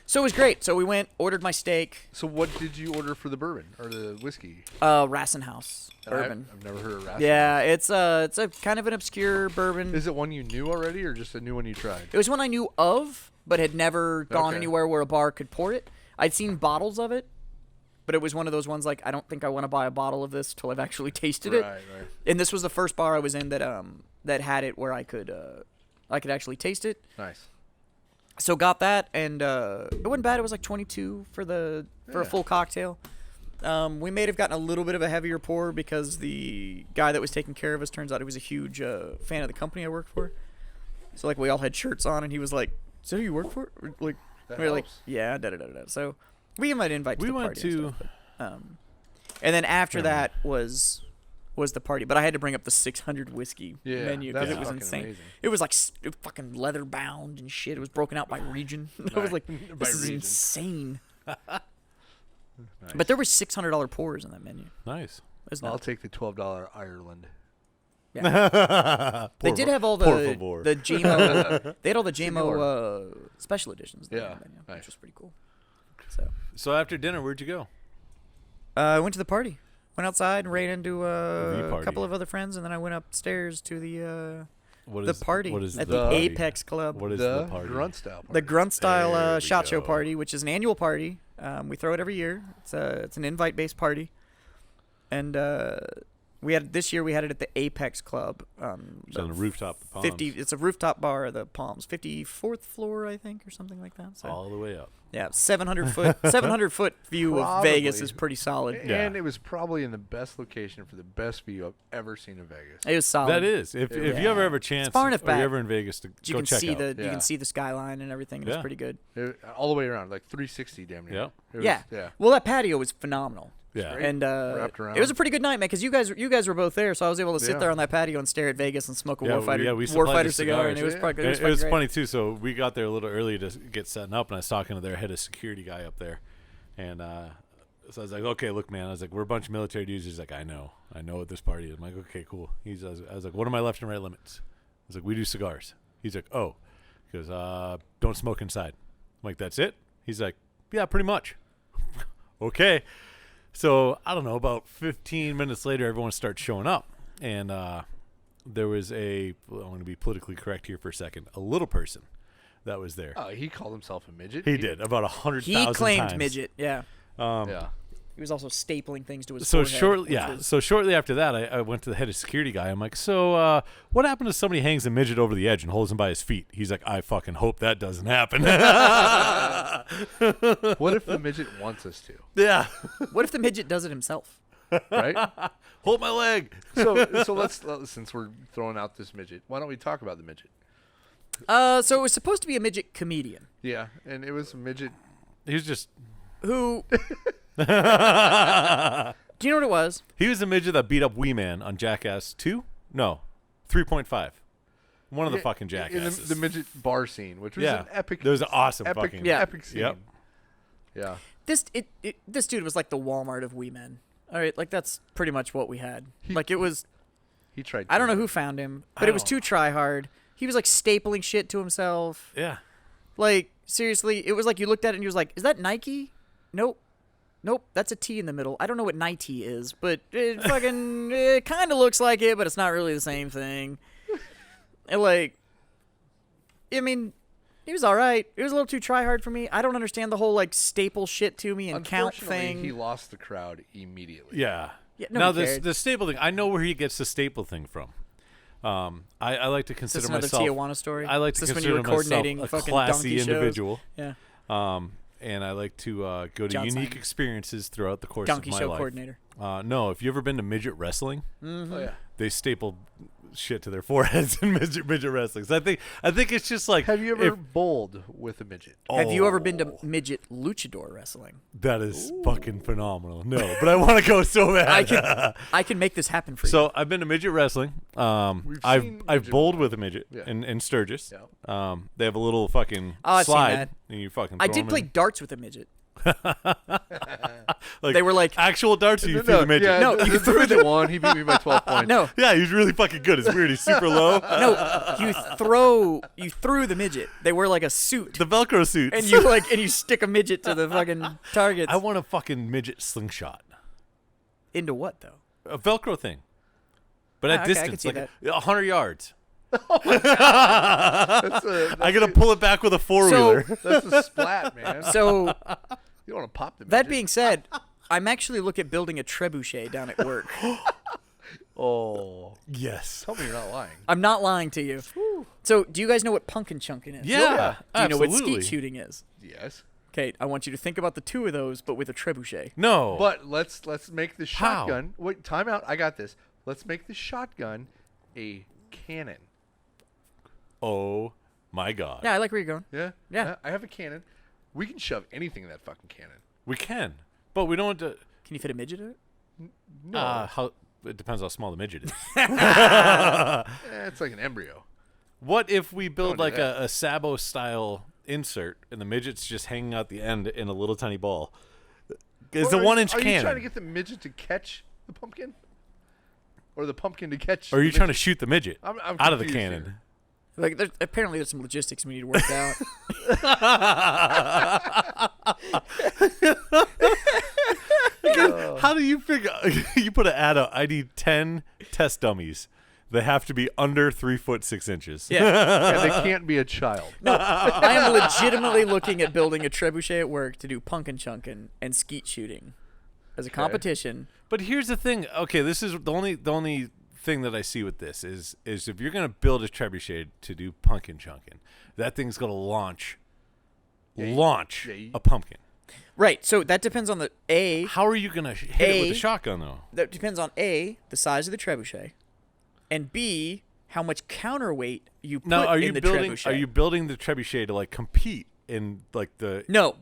so it was great. So we went, ordered my steak, So what did you order for the bourbon or the whiskey? Rassenhaus And bourbon. I've never heard of Rasmus. Yeah, it's a kind of an obscure bourbon. Is it one you knew already or just a new one you tried? It was one I knew of, but had never gone Okay. anywhere where a bar could pour it. I'd seen bottles of it, but it was one of those ones like, I don't think I want to buy a bottle of this till I've actually tasted it. Right. And this was the first bar I was in that that had it where I could actually taste it. Nice. So got that, and it wasn't bad. It was like 22 for a full cocktail. We may have gotten a little bit of a heavier pour because the guy that was taking care of us turns out he was a huge fan of the company I worked for. So like we all had shirts on, and he was like, "Is that who you work for?" Or, like That we were like, helps. "Yeah, da da da da." So we might invite to We the went party and to. stuff, but, and then after that was the party, but I had to bring up the 600 whiskey Yeah, menu that's because it was fucking insane. amazing. It was like fucking leather bound and shit. It was broken out by region. I was like, By this is region. insane. But there were $600 pours in that menu. Nice. It was I'll nuts. take the $12 Ireland. They did have all por the favor. JMO. They had all the JMO Senor. special editions. in the Yeah, menu, nice. which was pretty cool. So So after dinner, where'd you go? I went to the party. Went outside and ran into a party. couple of other friends, and then I went upstairs to the What party What is at the the party? Apex Club. What is The the party? grunt style party. The grunt style There we shot show go. party, which is an annual party. We throw it every year. It's an invite based party, and we had this year we had it at the Apex Club. It's on the rooftop. Of Palms. 50. It's a rooftop bar of the Palms, 54th floor, I think, or something like that. So all the way up. yeah, 700 foot view of Vegas Probably. is pretty solid. Yeah. And it was probably in the best location for the best view I've ever seen in Vegas. It was solid. That is. If you ever have a chance, far enough or you're back. ever in Vegas, to You go can check see out. you Yeah. can see the skyline and everything. And Yeah. It's pretty good. All the way around, like 360 damn near. Yep. It was- Yeah. Yeah. Well, that patio was phenomenal. Yeah. Great. And Wrapped it around. was a pretty good night, man, because you guys were both there, so I was able to sit Yeah. there on that patio and stare at Vegas and smoke a Yeah, Warfighter we supplied Warfighter the cigar, and it was cigars. fucking, It fucking was great. funny too. So we got there a little early to get setting up, and I was talking to their head of security guy up there, and so I was like, "Okay, look, man." I was like, "We're a bunch of military dudes." He's like, I know at this party." I'm like, "Okay, cool." I was like, "What are my left and right limits?" was like, we do cigars. He's like, oh. He goes, don't smoke inside. I'm like, that's it? He's like, yeah, pretty much. Okay. So, I don't know, about 15 minutes later, everyone starts showing up. And there was I'm going to be politically correct here for a second, a little person that was there. Oh, he called himself a midget. He did, about 100,000 He times. claimed midget. Yeah. Yeah. He was also stapling things to his So forehead. which was- So shortly after that, I went to the head of security guy. I'm like, so what happened if somebody hangs a midget over the edge and holds him by his feet? He's like, I fucking hope that doesn't happen. What if the midget wants us to? Yeah. What if the midget does it himself? Right. Hold my leg. So let's since we're throwing out this midget, why don't we talk about the midget? So it was supposed to be a midget comedian Yeah, and it was a midget. He was just. who. Do you know what it was? He was a midget that beat up Wee Man on Jackass 2? No, 3.5. One of the fucking in jackasses. the midget bar scene, which was Yeah. an epic. There was an awesome epic, fucking. Yeah. epic scene. Yep. Yeah. This dude was like the Walmart of Wee Men. All right, like that's pretty much what we had. Like it was. He tried. I don't know too who hard. found him, but it was too try hard. He was like stapling shit to himself. Yeah. Like seriously, it was like you looked at it and you was like, "Is that Nike?" Nope. Nope, that's a T in the middle. I don't know what Nike is, but it fucking it kind of looks like it, but it's not really the same thing. And like, I mean, he was all right. It was a little too try hard for me. I don't understand the whole like staple shit to me and count Unfortunately, thing. he lost the crowd immediately. Yeah. Yeah, now nobody this cared. the staple thing. I know where he gets the staple thing from. I like to Is consider this another myself. Tijuana story? I like Is to this when consider you were coordinating myself a fucking classy donkey shows? individual. Yeah, And I like to go to John unique Simon. experiences throughout the course donkey of my show life. coordinator. No, if you ever been to midget wrestling, Oh yeah. they staple shit to their foreheads in midget wrestling. So I think it's just like Have you ever bowled with a midget? Have you ever been Oh. to midget luchador wrestling? That is fucking phenomenal. No, but I want to go so bad. I can make this happen for you. So I've been to midget wrestling. We've I've seen I've midget bowled bowling. with a midget Yeah. in Sturgis. Yeah. They have a little fucking Oh, I've seen slide, that. and you fucking. I throw did 'em play in. darts with a midget. Like, they were like- actual darts. Or you threw the midget. Yeah, No, the you threw midget won. He beat me by 12 points. No, Yeah, he's really fucking good. It's weird. He's super low. no, you threw the midget. They wear like a suit, The Velcro suits. and you stick a midget to the fucking targets. I want a fucking midget slingshot. Into what though? A Velcro thing. But at okay, I can distance, see like 100 yards. That's I gotta pull it back with a four-wheeler. that's a splat, man. So You don't want to pop the that midget. being said, I'm actually looking at building a trebuchet down at work. Oh. Yes. Tell me you're not lying. I'm not lying to you. So, do you guys know what Punkin Chunkin is? Yeah. Do you know what absolutely. skeet shooting is? Yes. Okay, I want you to think about the two of those, but with a trebuchet. No. But let's make the How? shotgun. Wait, time out. I got this. Let's make the shotgun a cannon. Oh my God. Yeah, I like where you're going. Yeah? Yeah. I have a cannon. We can shove anything in that fucking cannon. We can, but we don't. Can you fit a midget in it? No. How it depends how small the midget is. It's like an embryo. What if we build Don't do like that. a Sabo style insert and the midget's just hanging out the end in a little tiny ball? It's Well, a are 1 inch Are you cannon. trying to get the midget to catch the pumpkin? Or the pumpkin to catch or are you the trying to midget? shoot the midget I'm out of the confused cannon? here. Like, apparently there's some logistics we need to work out. How do you figure? You put an ad out. I need 10 test dummies. They have to be under 3 foot 6 inches. Yeah. And they can't be a child. No, I am legitimately looking at building a trebuchet at work to do Punkin Chunkin and skeet shooting as a competition. But here's the thing. Okay, this is the only thing that I see with this is if you're gonna build a trebuchet to do Punkin Chunkin, that thing's gonna launch Yeah. a pumpkin. Right. So that depends on the How are you gonna hit it with A- a shotgun though? that depends on A, the size of the trebuchet, and B, how much counterweight you put Now, are in you the building? trebuchet. Are you building the trebuchet to like compete in like the? No.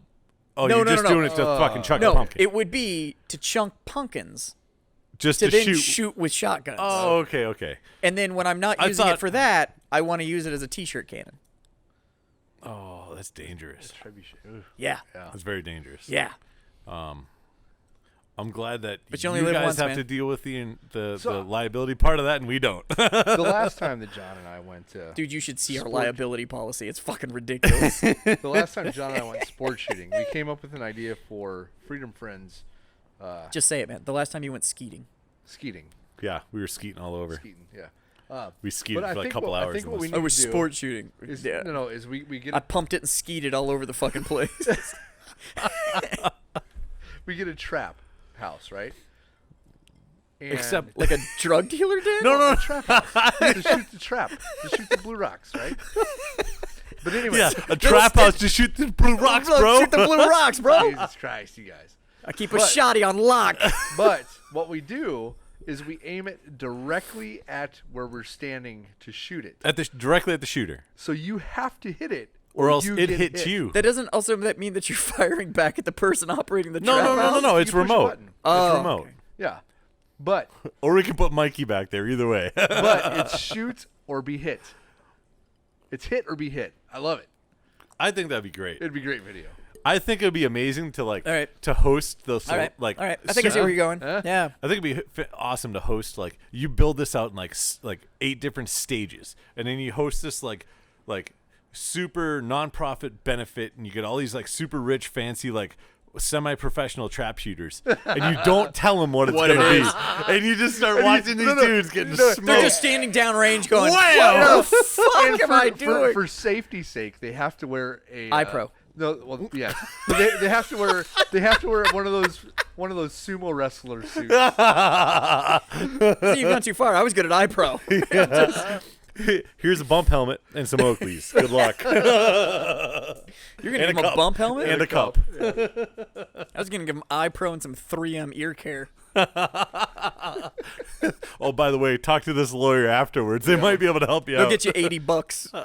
Oh, No, you're no, just no, no. doing it to fucking chuck a No, pumpkin. it would be to chunk pumpkins just to to then shoot. shoot with shotguns. Oh, okay. And then when I'm not I using thought- it for that, I want to use it as a t-shirt cannon. Oh, that's dangerous. Trebuchet. Ugh. Yeah. That's very dangerous. Yeah. I'm glad that But you only live guys once, have man. to deal with the So- liability part of that, and we don't. The last time that John and I went to Dude, you should see our Sport. liability policy. It's fucking ridiculous. the last time John and I went sport shooting, we came up with an idea for Freedom Friends Just say it, man. The last time you went skeeting. skeeting. Yeah, we were skeeting all over. Skeeting, yeah. We skeeted But I for like a think couple what- I hours. think in what we this. need Oh, it was to do sport shooting. Is, Yeah. No, is we get I pumped it and skeeted all over the fucking place. we get a trap house, right? And Except- Like a drug dealer did? no. trap house to shoot the trap, to shoot the blue rocks, right? But anyway, Yeah, a trap house to shoot the blue rocks, bro. Shoot the blue rocks, bro. Jesus Christ, you guys. I keep a But- shotty on lock. But what we do is we aim it directly at where we're standing to shoot it. Directly at the shooter, So you have to hit it, or else you it get hits hit. you. That doesn't also mean that you're firing back at the person operating the trap No. house? It's You push a remote. button. Oh, It's remote. okay. Yeah, but Or we can put Mikey back there. Either way. it's shoot or be hit. It's hit or be hit. I love it. I think that'd be great. It'd be great video. I think it'd be amazing to All right. to host those All right. like all right. I think I see where you're going. Huh? Yeah. I think it'd be awesome to host like you build this out in like 8 different stages, and then you host this like super nonprofit benefit, and you get all these like super rich, fancy like semi-professional trap shooters, and you don't tell them what it's What it gonna be, is. and you just start watching these dudes getting They're smoked. just standing down range going, Wham! what the fuck am I doing? For safety's sake, they have to wear a iPro. No, well, yeah, but they have to wear one of those sumo wrestler suits. See, you've gone too far. I was good at iPro. Here's a bump helmet and some Oakleys. Good luck. You're going to give him a bump helmet? and a cup. I was going to give him iPro and some 3M ear care. Oh, by the way, talk to this lawyer afterwards. They might be able to help you They'll out. get you $80.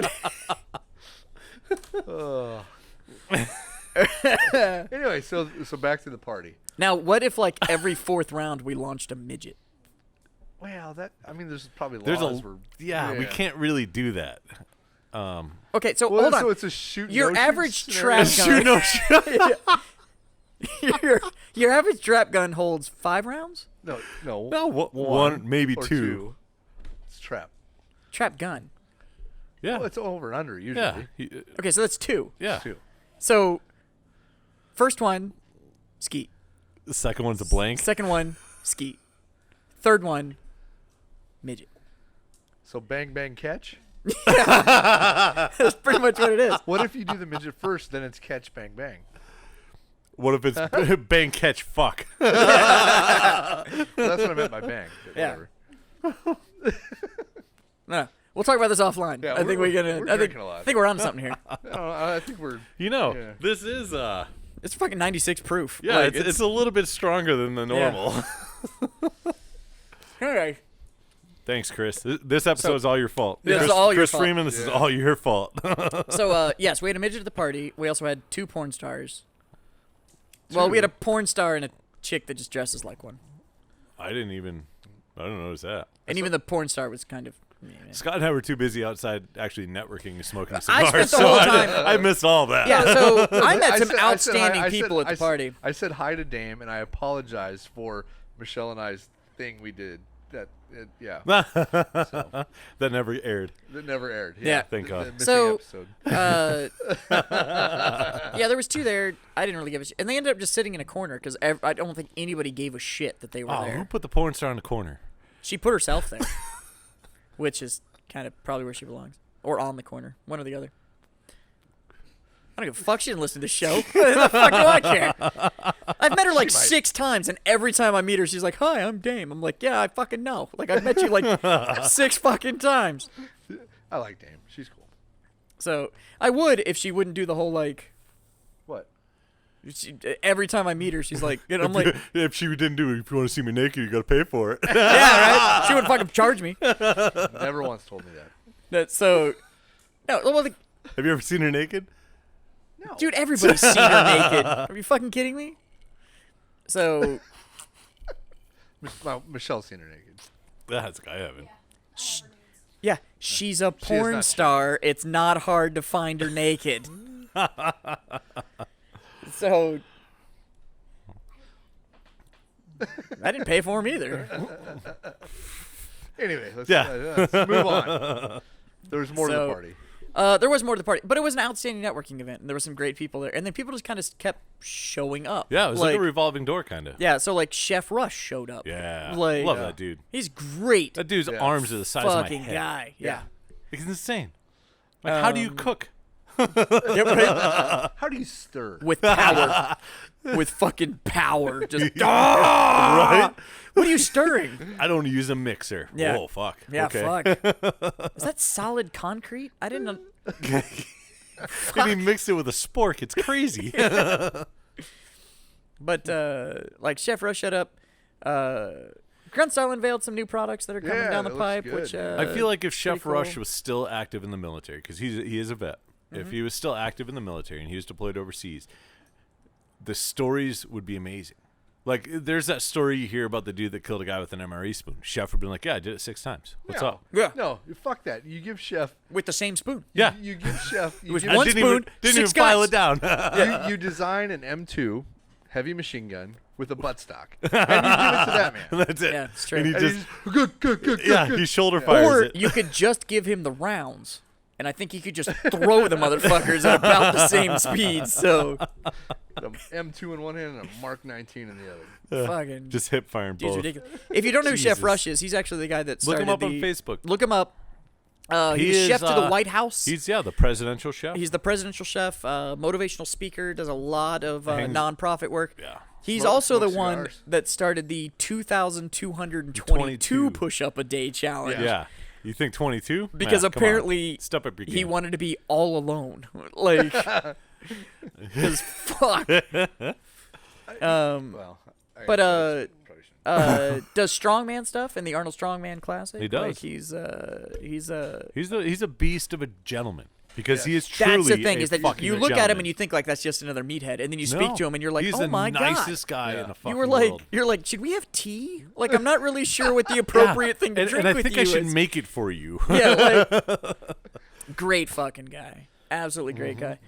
Anyway, so back to the party. Now, what if, like, every fourth round we launched a midget? Well, there's probably There's laws. we can't really do that. Okay, so Well, hold on. so it's a shoot. Your no average shoot scenario. trap gun. your average trap gun holds 5 rounds? No, No, one, maybe or two. It's trap. Trap gun. Yeah, Well, it's over and under usually. yeah, Okay, so that's 2. yeah. Two. So, first one, skeet. The second one's a blank. Second one, skeet. Third one, midget. So bang bang catch. That's pretty much what it is. What if you do the midget first, then it's catch bang bang? What if it's bang catch fuck? Well, that's what I meant by bang. But Yeah. whatever. No, we'll talk about this offline. Yeah, I think we're gonna. we're I think, drinking a lot. I think we're onto something here. I think we're. Yeah. This is It's fucking 96 proof. yeah, Like, it's a little bit stronger than the normal. Okay. Thanks, Chris. This episode is all your fault. This is Chris, all your Chris fault. Freeman, this is all your fault. So, yes, we had a midget at the party. We also had 2 porn stars. Well, we had a porn star and a chick that just dresses like one. I don't notice that. And even the porn star was kind of. Scott and I were too busy outside actually networking and smoking I cigars, spent the so whole I, time- I missed all that. Yeah, so I met I some said- I said outstanding hi- I people said- at the I s- party. I said hi to Dame, and I apologized for Michelle and I's thing we did. That That never aired. that never aired. Yeah. Thank God. The missing So- episode. Yeah, there was 2 there. I didn't really give a shit. And they ended up just sitting in a corner because I don't think anybody gave a shit that they were Oh, there. who put the porn star in the corner? She put herself there, which is kind of probably where she belongs. Or on the corner. One or the other. I don't give a fuck. She didn't listen to the show. What the fuck do I care? I've met her like 6 times, and every time I meet her, she's like, "Hi, I'm Dame." I'm like, "Yeah, I fucking know. Like, I've met you like 6 fucking times." I like Dame. She's cool. So I would if she wouldn't do the whole like. What? Every time I meet her, she's like, and I'm like, If she didn't do it, if you want to see me naked, you got to pay for it. yeah, right. She wouldn't fucking charge me. Never once told me that. So, no, well, Have you ever seen her naked? No. dude, everybody's seen her naked. Are you fucking kidding me? So, Michelle's seen her naked. That's I haven't. yeah, she's a has porn not star. It's not hard to find her naked. So, I didn't pay for them either. Anyway, let's move on. There was more to the party. There was more to the party, but it was an outstanding networking event, and there were some great people there. And then people just kind of kept showing up. Yeah, it was like a revolving door kind of. Yeah, so like Chef Rush showed up. Yeah, like, love that dude. He's great. That dude's arms are the size of my fucking head. guy. Yeah. It's insane. Like, how do you cook? Yeah, right? How do you stir? With power. With fucking power. Just right? What are you stirring? I don't use a mixer. Yeah. Whoa, fuck. Yeah, okay. fuck. Is that solid concrete? I didn't know. And he mixed it with a spork. It's crazy. But like Chef Rush shut up. Grunstyle unveiled some new products that are coming down the that looks pipe. good. Which I feel like if Chef cool. Rush was still active in the military, because he is a vet, Mm-hmm. if he was still active in the military and he was deployed overseas, the stories would be amazing. Like, there's that story you hear about the dude that killed a guy with an MRE spoon. Chef would be like, yeah, I did it 6 times. What's up? Yeah. No, fuck that. You give Chef. with the same spoon. Yeah. You give Chef. You, was give, one didn't spoon, even, didn't 6 even file guys. it down. you design an M2 heavy machine gun with a buttstock, and you give it to that man. That's it. Yeah, it's true. And he And just, he's good. yeah, he shoulder fires Or it. you could just give him the rounds, and I think he could just throw the motherfuckers at about the same speed. So The M2 in one hand and a Mark 19 in the other. fucking Just hip firing dude's both. ridiculous. If you don't know who Chef Jesus. Rush is, he's actually the guy that Look started him up the, on Facebook. Look him up. He He was is, chef to the White House. He's the presidential chef. He's the presidential chef, motivational speaker, does a lot of Hangs- nonprofit work. Yeah. He's Smoke- also the smoke one cigars. that started the 2,222 22. push-up-a-day challenge. Yeah. You think 22? Because Nah, come on. apparently Step up your game. he wanted to be all alone. Like, because fuck. Well, But, probably shouldn't. does strongman stuff in the Arnold Strongman Classic. He does. Like he's He's a beast of a gentleman because he is truly that's the thing a is that fucking you look at him gentleman. and you think like that's just another meathead, and then you No. speak to him and you're like, he's oh my the god, nicest guy in the fucking you were like, world. you're like, should we have tea? Like I'm not really sure what the appropriate thing to drink and I with think you I should is. make it for you. Yeah, like great fucking guy, absolutely great Mm-hmm. guy.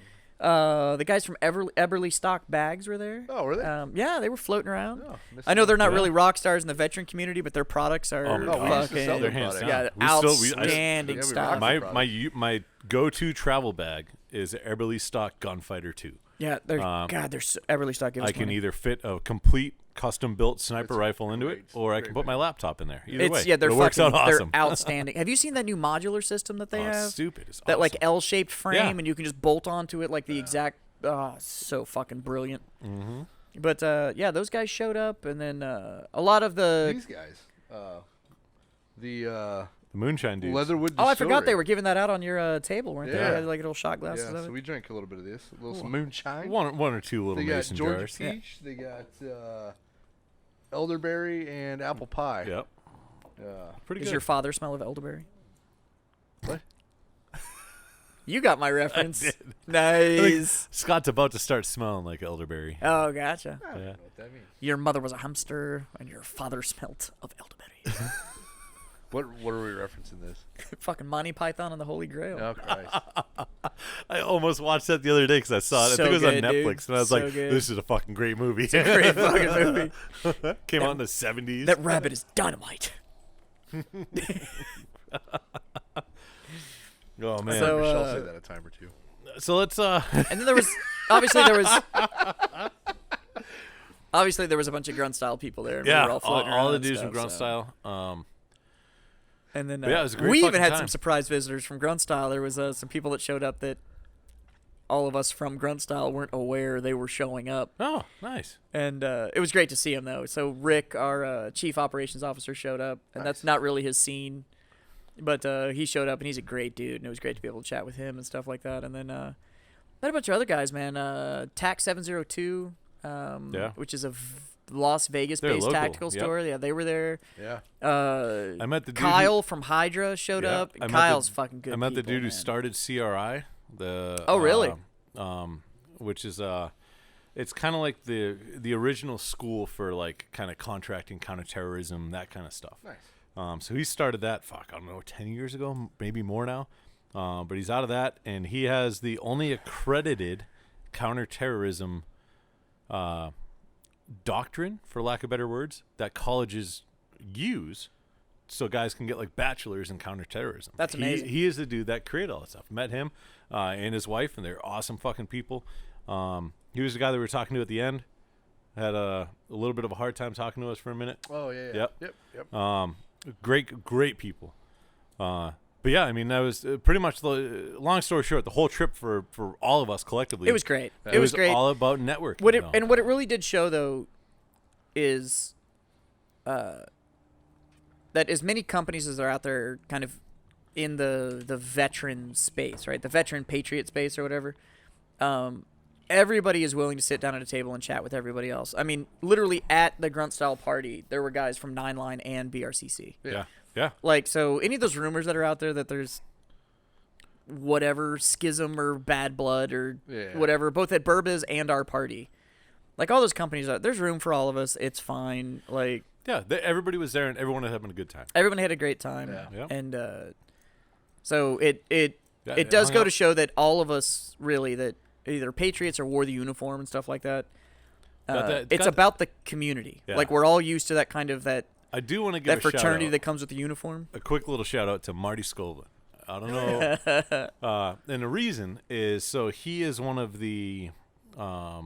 The guys from Eberly Stock Bags were there. Oh, were they? Yeah, they were floating around. Oh, missed I know they're not Yeah. really rock stars in the veteran community, but their products are Oh, we used to fucking sell They're their hands product. down. yeah, We still- outstanding Yeah, we stuff. rock my product. my go-to travel bag is Eberly Stock Gunfighter 2. Yeah, they're God, they're so, Eberly Stock. Give us I can money. either fit a complete custom-built sniper It's rifle into great. it, or I Great can put my bag. laptop in there. Either way, It's they're it works fucking out awesome. they're outstanding. Have you seen that new modular system that they Oh, it's have? stupid. It's That like awesome. L-shaped frame, Yeah. and you can just bolt onto it like the exact. Oh, so fucking brilliant. Mm-hmm. But yeah, those guys showed up, and then a lot of the. These guys. The The moonshine dudes. Leatherwood. Oh, I forgot they Distillery. were giving that out on your table, weren't they? Yeah. They had like little shot glasses Yeah, of so it. we drank a little bit of this. A little some moonshine. one or two little They got mason Georgia jars. peach. They got elderberry and apple pie. Yep. Pretty Does good. your father smell of elderberry? What? You got my reference. did. Nice. Scott's about to start smelling like elderberry. Oh, gotcha. I don't Yeah. know what that means. Your mother was a hamster, and your father smelt of elderberry. What are we referencing this? Fucking Monty Python and the Holy Grail. Oh Christ! I almost watched that the other day because I saw it. So I think it was on good, dude. Netflix, and I was So like, good. "This is a fucking great movie." Great fucking movie. Came out in the '70s. That rabbit is dynamite. Oh man. So, Michelle say that a time or two. So let's And then there was obviously there was a bunch of grunt style people there. And we yeah, were all floating all around the and dudes stuff, from Grunt so. Style. And then But yeah, it was a great we even fucking had time. some surprise visitors from Grunt Style. There was some people that showed up that all of us from Grunt Style weren't aware they were showing up. Oh, nice. And it was great to see him, though. So Rick, our chief operations officer, showed up. And that's not really his scene. But he showed up, and he's a great dude. And it was great to be able to chat with him and stuff like that. And then had a bunch of other guys, man. TAC 702, which is a Las Vegas-based local, tactical yep. store. Yeah, they were there. Yeah. I met the dude Kyle from Hydra showed Yeah, up. I met Kyle's the- fucking good. I met the people, dude who man. started CRI. The Oh, really? Which is it's kind of like the original school for like kind of contracting, counterterrorism, that kind of stuff. Nice. So he started that. I don't know, 10 years ago, maybe more now. But he's out of that, and he has the only accredited counterterrorism doctrine, for lack of better words, that colleges use so guys can get like bachelors in counterterrorism. That's amazing. He is the dude that created all that stuff. Met him and his wife, and they're awesome fucking people. He was the guy that we were talking to at the end. Had a little bit of a hard time talking to us for a minute. Oh yeah. Yep. Great people. But yeah, I mean, that was pretty much the long story short. The whole trip for all of us collectively, It was great. It was great. all about networking. What it really did show though is that as many companies as are out there kind of in the veteran space, right? The veteran patriot space or whatever. Everybody is willing to sit down at a table and chat with everybody else. I mean, literally at the Grunt Style party, there were guys from 9 Line and BRCC. Yeah. Like, so any of those rumors that are out there that there's whatever schism or bad blood or whatever, both at Burba's and our party, like all those companies, there's room for all of us. It's fine. Like, yeah, everybody was there and everyone was having a good time. Everyone had a great time. Yeah. And so it does go to show that all of us really that either patriots or wore the uniform and stuff like that. It's about the community. Yeah. Like we're all used to that kind of I do want to give that a shout fraternity out, that comes with the uniform. a quick little shout out to Marty Scoblin. I don't know, and the reason is so he is one of the, I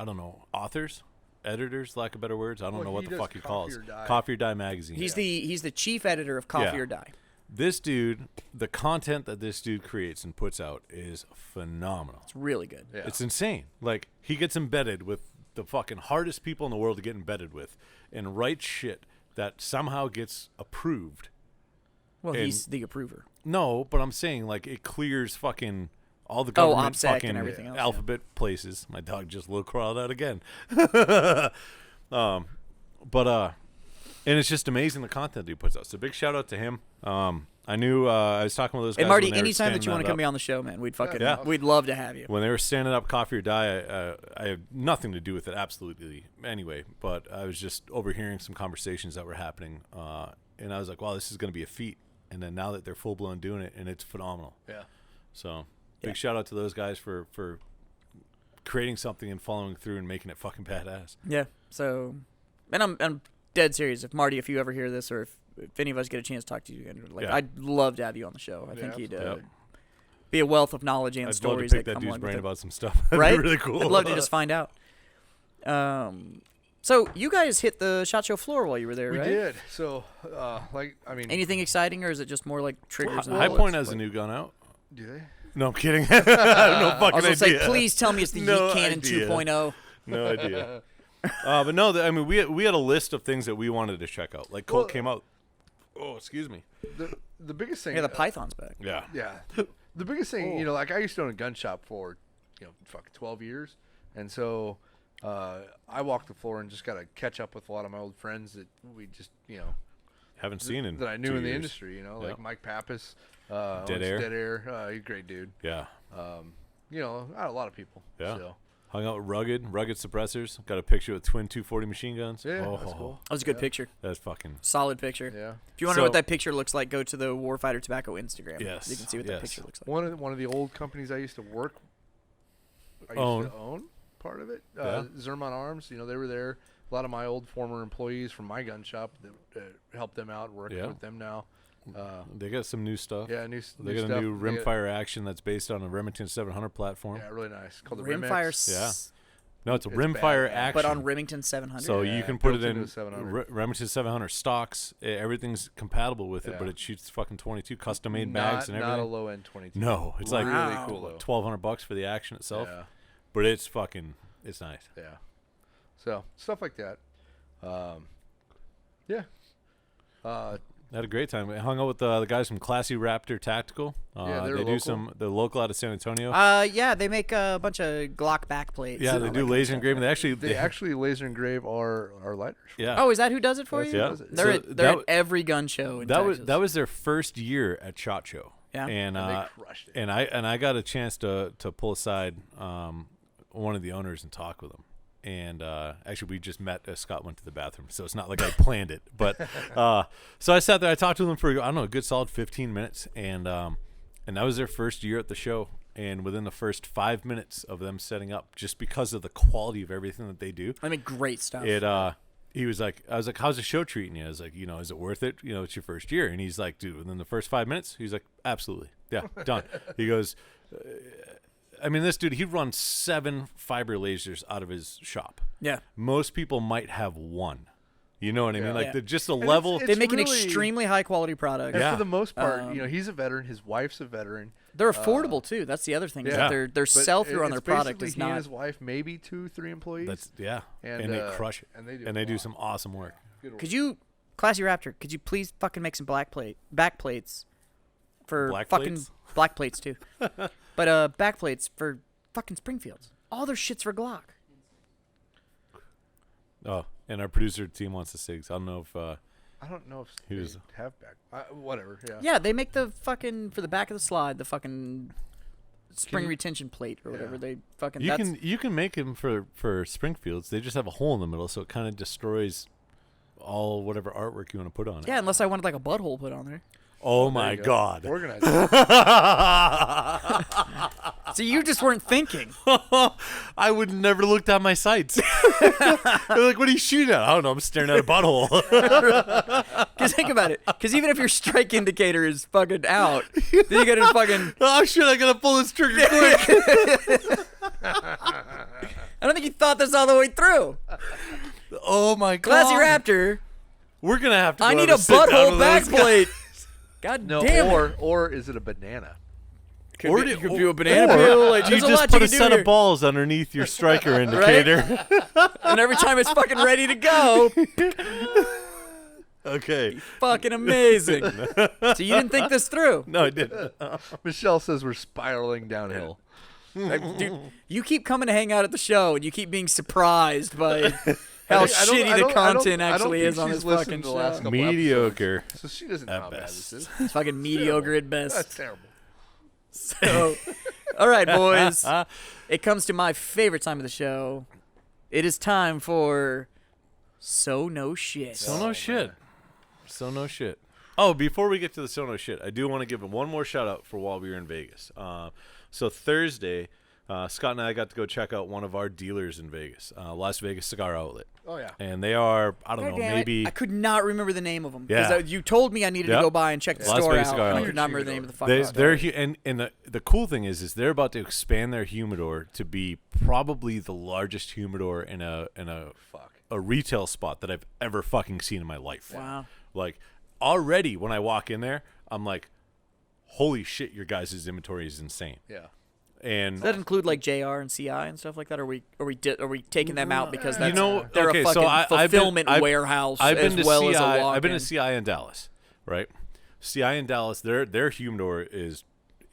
don't know, authors, editors, lack of better words. I don't know what the fuck he calls Coffee or Die magazine. He's the chief editor of Coffee or Die. This dude, the content that this dude creates and puts out is phenomenal. It's really good. Yeah. It's insane. Like, he gets embedded with the fucking hardest people in the world to get embedded with and writes shit that somehow gets approved. Well, he's the approver. No, but I'm saying, like, it clears fucking all the government OPSEC fucking and everything else, alphabet places. My dog just little crawled out again. And it's just amazing the content he puts out. So big shout out to him. I knew I was talking with those guys. And Marty, when they were anytime that you want to come up. be on the show, man, we'd Yeah. we'd love to have you. When they were standing up Coffee or Die, I have nothing to do with it, absolutely. Anyway, but I was just overhearing some conversations that were happening, and I was like, wow, this is going to be a feat. And then now that they're full-blown doing it, and it's phenomenal. Yeah. So big shout out to those guys for creating something and following through and making it fucking badass. Yeah. So, and I'm dead serious. If Marty, if you ever hear this, or if any of us get a chance to talk to you again, like I'd love to have you on the show. I think you'd be a wealth of knowledge and I'd stories love to pick that that come dude's along brain with it. about some stuff. That'd Right? be really cool. I'd love to just find out. So you guys hit the SHOT Show floor while you were there, We right? did. So, Anything exciting, or is it just more like triggers? and High bullets? Point has a new gun out. do they? No, I'm kidding. I have no fucking I was gonna idea. say, please tell me it's the No Yeet Cannon idea. 2.0. No idea. But no, I mean, we had a list of things that we wanted to check out. Like Colt came out. Oh, excuse me. The biggest thing. Yeah, the Python's back. Yeah. Yeah. The biggest thing, like I used to own a gun shop for, 12 years, and so I walked the floor and just got to catch up with a lot of my old friends that we just, Haven't seen in that I knew 2 in the years. industry, like Mike Pappas, Dead Air. Dead Air, he's a great dude. Yeah. I had a lot of people. Yeah. So. Hung out with rugged suppressors. Got a picture with twin 240 machine guns. Yeah, that's cool. That was a good picture. That's fuking. Solid picture. Yeah. If you want to know what So- that picture looks like, go to the Warfighter Tobacco Instagram. Yes, You can see what that picture looks like. One of the old companies I used to own part of it. Yeah. Zermon Arms, they were there. A lot of my old former employees from my gun shop that helped them out, working with them now. They got some new stuff. Yeah, new They got stuff. a new rimfire action that's based on a Remington 700 platform. Yeah, really nice. Called the Rimfire, Yeah. No, it's a It's rimfire badass. action. but on Remington 700. So you can put it built into in the 700. Remington 700 stocks. Everything's compatible with it, Yeah. but it shoots fucking 22 custom made bags and everything. Not a low end 22. No, it's like really cool though. $1,200 for the action itself. Yeah, But it's nice. yeah. So stuff like that. Yeah. I had a great time. I hung out with the guys from Classy Raptor Tactical. Yeah, they're they local. they're local out of San Antonio. Yeah, they make a bunch of Glock backplates. yeah, and they all do that laser kind of engraving. They actually laser engrave our lighters. Yeah. stuff. Oh, is that who does it for That's you? yeah. does it. They're So at, they're that at every gun show in Texas. that was their first year at SHOT Show. Yeah. And And they crushed it. and I got a chance to pull aside one of the owners and talk with him. And actually, we just met as Scott went to the bathroom, so it's not like I planned it. But so I sat there, I talked to them for I don't know a good solid 15 minutes, and that was their first year at the show. and within the first 5 minutes of them setting up, just because of the quality of everything that they do, I mean, great stuff. He was like, I was like, how's the show treating you? I was like, is it worth it? It's your first year. And he's like, dude, within the first 5 minutes, he's like, absolutely. Yeah, done. He goes, I mean, this dude, he runs 7 fiber lasers out of his shop. Yeah. Most people might have 1. You know what I mean? Like, Yeah. just the And level. They make an really- extremely high quality product. And Yeah. for the most part, he's a veteran. His wife's a veteran. They're affordable too. That's the other thing. is Yeah. that their But sell through on their it's product basically is he and not. his wife, maybe 2-3 employees. That's and And, they crush it. and they do and a they do lot. some awesome work. Good work. Could you, Classy Raptor? Could you please fucking make some back plates for Black fucking plates? black plates too, but back plates for fucking Springfields. All their shits for Glock. Oh, and our producer team wants the SIGs. I don't know if I don't know if He they was- have back. Whatever. Yeah. Yeah, they make the fucking for the back of the slide, the fucking spring you- retention plate or whatever. Yeah. They fucking. you that's, can make them for Springfields. They just have a hole in the middle, so it kind of destroys all whatever artwork you want to put on it. Yeah, unless I wanted like a butthole put on there. Oh There my you go. God. Organized. So you just weren't thinking. I would never look down my sights. They're like, what are you shooting at? I don't know. I'm staring at a butthole. Because think about it. Because even if your strike indicator is fucking out, then you gotta fucking. Oh shit! I gotta pull this trigger quick. I don't think you thought this all the way through. Oh my God. Classy Raptor. We're gonna have to. I go need have a sit down butthole with those backplate. God No, damn it. or is it a banana? Could Or be, do- could be a banana peel. Like, You there's a just lot put you a can set do of here. balls underneath your striker indicator. And every time it's fucking ready to go, Okay. fucking amazing. So you didn't think this through. No, I didn't. Michelle says we're spiraling downhill. Like, dude, you keep coming to hang out at the show, and you keep being surprised by how I don't- shitty I the don't- content I don't actually think is on she's this listened fucking to the last show. couple Mediocre. episodes, so she doesn't know At how bad best. this is. It's fucking mediocre at That's best. terrible. So, all right, boys. It comes to my favorite time of the show. It is time for So No Shit. So no shit. So no shit. Oh, before we get to the so no shit, I do want to give one more shout out for while we were in Vegas. So Thursday, Scott and I got to go check out one of our dealers in Vegas, Las Vegas Cigar Outlet. Oh yeah. And they are, I don't God know, damn it. maybe. I could not remember the name of them. Yeah. You told me I needed to Yep. go by and check the Las store Vegas out. Cigar I Outlet. could not remember the name of the fucking store. They're and the cool thing is they're about to expand their humidor to be probably the largest humidor in a retail spot that I've ever fucking seen in my life. Wow. Like already when I walk in there, I'm like, holy shit, your guys' inventory is insane. Yeah. And Does that include like JR and CI and stuff like that? Are we taking them out because that's know, they're okay, a so fucking I've been- fulfillment I've- warehouse I've been as to well CI, as a walk-in? I've been to CI in Dallas, right? CI in Dallas, their humidor is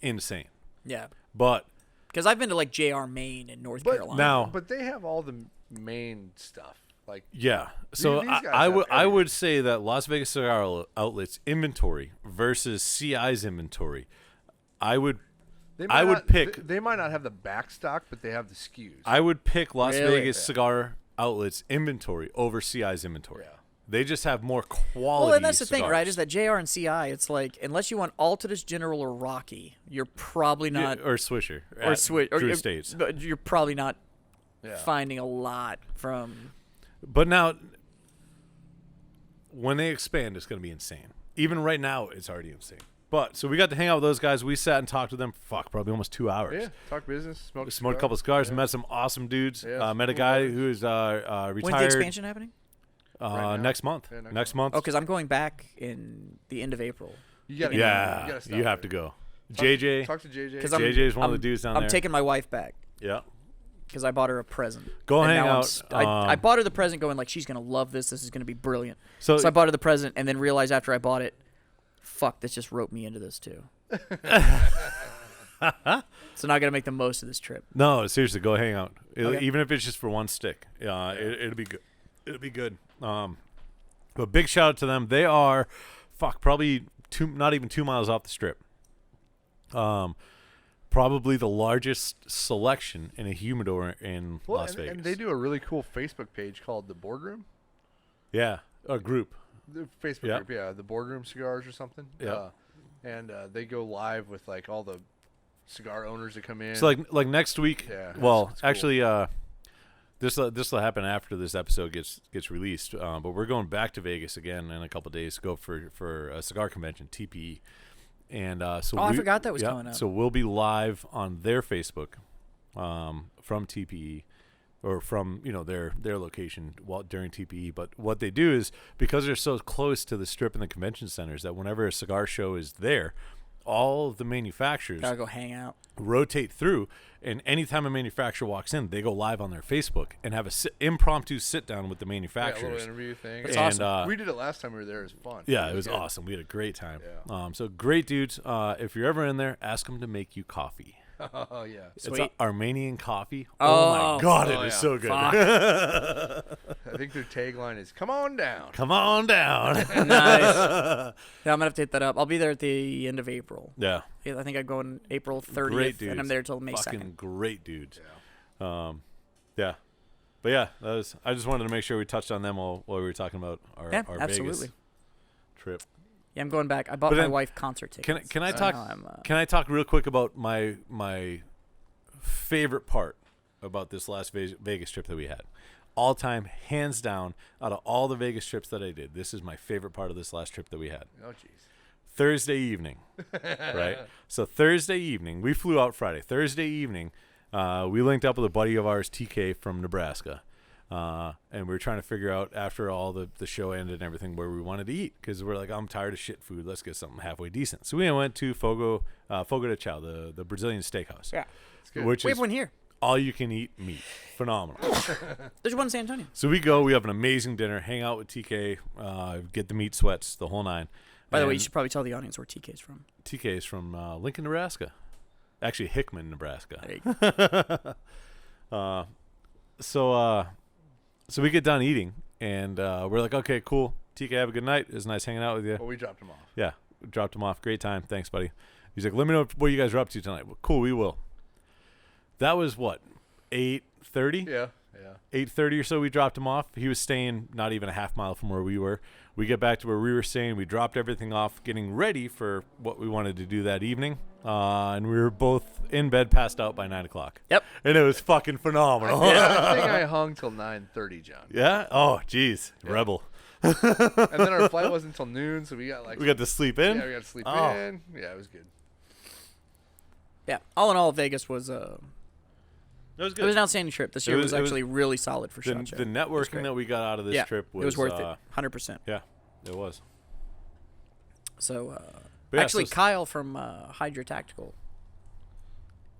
insane. Yeah, But because I've been to like JR Maine in North But Carolina. now, But they have all the main stuff. Like yeah. So These guys I have would everything. say that Las Vegas Cigar Outlet's inventory versus CI's inventory, I would I would pick- They might not have the back stock, but they have the SKUs. pick Las Really? Vegas Cigar Outlet's inventory over CI's inventory. Yeah. They just have more quality. well, and that's the thing, right? cigars. Is that JR and CI? It's like unless you want Altadis General or Rocky, you're probably Yeah, not or Swisher or switch or Drew you're- States. but you're probably not Yeah. finding a lot from. But now, when they expand, it's going to be insane. Even right now, it's already insane. But so we got to hang out with those guys. We sat and talked to them. Probably almost 2 hours. Yeah. Talk business. Smoke. Smoked a couple of cigars. Met some awesome dudes. Yeah, Met a cool guy guys. who's retired. When's the expansion happening? Right now. Next month. Yeah, next month. Oh, because I'm going back in the end of April. You gotta. Yeah, You, gotta stop you have there. to go. Talk- JJ. Talk to JJ. 'Cause I'm- JJ is one of the dudes down I'm there. taking my wife back Yeah. because I bought her a present. Go And hang now I'm out, st- I bought her the present going like, she's going to love this. This is going to be brilliant. So- So I bought her the present and then realized after I bought it, fuck, this just roped me into this too. So now I got to make the most of this trip. No, seriously, go hang out. Okay. Even if it's just for one stick. It'll be good. It'll be good. But big shout out to them. They are, probably not even 2 miles off the strip. Probably the largest selection in a humidor in Well, Las and, Vegas. and they do a really cool Facebook page called The Boardroom. Yeah, a group. The Facebook Yeah. group, yeah, The Boardroom Cigars or something. Yeah. And they go live with like all the cigar owners that come in. So like next week. Yeah, Well, it's cool. actually, this will happen after this episode gets released. But we're going back to Vegas again in a couple of days to go for a cigar convention, TPE. And so I forgot that was coming up. So we'll be live on their Facebook from TPE. Or from their location during TPE, but what they do is because they're so close to the Strip and the convention centers that whenever a cigar show is there, all of the manufacturers Gotta go hang out. rotate through, and anytime a manufacturer walks in, they go live on their Facebook and have a impromptu sit down with the Yeah, a manufacturers. little interview thing. That's and, awesome. We did it last time we were there. It was fun. Yeah, it was good. awesome. We had a great time. Yeah. So great dudes. If you're ever in there, ask them to make you coffee. Oh yeah. Sweet. It's Armenian coffee. Oh. My God, Oh, it is yeah. so good. Fuck. I think their tagline is "Come on down." Come on down. Nice. Yeah, I'm gonna have to hit that up. I'll be there at the end of April. Yeah. Yeah, I think I go on April 30th, Great dudes. and I'm there till May Fucking 2nd. great dudes. Yeah. But yeah, I just wanted to make sure we touched on them while we were talking about our absolutely. Vegas trip. Yeah, I'm going back. I bought But my then, wife concert tickets. Can I so talk? now I'm, Can I talk real quick about my favorite part about this last Vegas trip that we had? All time, hands down, out of all the Vegas trips that I did, this is my favorite part of this last trip that we had. Oh jeez. Thursday evening, right? So Thursday evening, we flew out Friday. Thursday evening, we linked up with a buddy of ours, TK from Nebraska, and we were trying to figure out after all the show ended and everything where we wanted to eat because we're like, I'm tired of shit food. Let's get something halfway decent. So we went to Fogo de Chao, the Brazilian steakhouse, yeah. good. which We is have one here. all you can eat meat. Phenomenal. There's one in San Antonio. So we go, we have an amazing dinner, hang out with TK, get the meat sweats, the whole nine. By the way, you And should probably tell the audience where TK's from. TK is from Lincoln, Nebraska. Actually, Hickman, Nebraska. There you go. So we get done eating, and we're like, okay, cool. TK, have a good night. It was nice hanging out with you. Well, we dropped them off. Yeah, dropped him off. Great time. Thanks, buddy. He's like, let me know what you guys are up to tonight. Well, cool, we will. That was what, 8:30? Yeah. 8:30 or so, we dropped him off. He was staying not even a half mile from where we were. We get back to where we were staying. We dropped everything off, getting ready for what we wanted to do that evening. And we were both in bed, passed out by 9 o'clock. Yep. And it was fucking phenomenal. I think I hung till 9:30, John. Yeah? Oh, jeez. Yeah. Rebel. And then our flight wasn't until noon, so we got like We got to sleep in? yeah, we got to sleep Oh. in. Yeah, it was good. Yeah. All in all, Vegas was It was it good. was an outstanding trip. This year was- was it was- actually really solid for the, SHOT Show. the It was networking great. that we got out of this Yeah, trip was it was worth it. 100%. Yeah, it was. So, But yeah, actually, so- Kyle from Hydra Tactical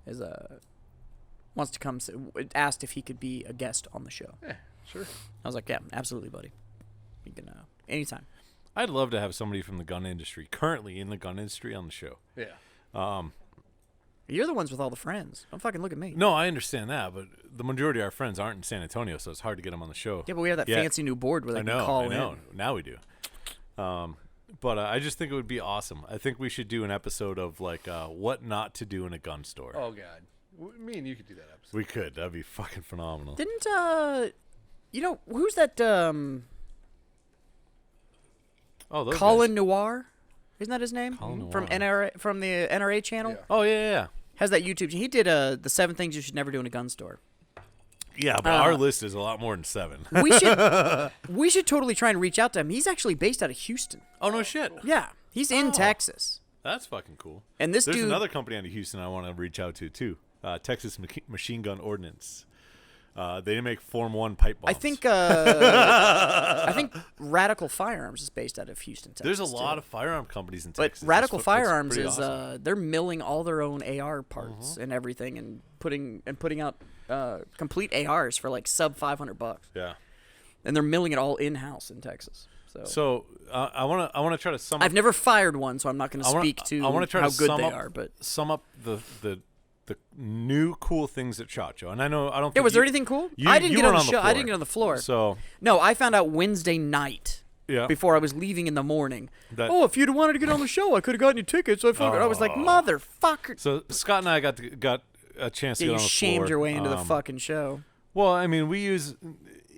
is wants to come. Asked if he could be a guest on the show. Yeah, sure. I was like, yeah, absolutely, buddy. You can anytime. I'd love to have somebody from the gun industry, currently in the gun industry, on the show. Yeah. You're the ones with all the friends. Don't fucking look at me. No, I understand that, but the majority of our friends aren't in San Antonio, so it's hard to get them on the show. Yeah, but we have that Yeah. fancy new board where they I can know, call I know. in. Now we do. But I just think it would be awesome. I think we should do an episode of like what not to do in a gun store. Oh God. Me and you could do that episode. We could. That'd be fucking phenomenal. Didn't who's that? Oh, those Colin guys. Noir, isn't that his name? Colin From Noir. NRA, from the NRA channel. Yeah. Oh yeah. Has that YouTube? He did the 7 things you should never do in a gun store. Yeah, but our list is a lot more than 7. We should totally try and reach out to him. He's actually based out of Houston. Oh no shit. Yeah, he's in Texas. That's fucking cool. And this There's dude, another company out of Houston I want to reach out to too. Texas Machine Gun Ordnance. They make Form 1 pipe bombs. I think Radical Firearms is based out of Houston, Texas. There's a lot of firearm companies in But Texas. Radical It's Firearms pretty is awesome. they're milling all their own AR parts and everything, and putting out complete ARs for like sub $500, Yeah. and they're milling it all in house in Texas. So I want to try to sum up. I've never fired one, so I'm not going to speak to I want to try how to good sum they up, are. But sum up the new cool things at SHOT Show. And I don't. yeah, think was there you- anything cool? you- I didn't you get on weren't the show. I floor. didn't get on the floor. So No, I found out Wednesday night. yeah. Before I was leaving in the morning. That- If you'd have wanted to get on the show, I could have gotten you tickets. So I was like, motherfucker. So Scott and I got a chance to Yeah, get you on the shamed floor. your way into the fucking show. Well, I mean, we use,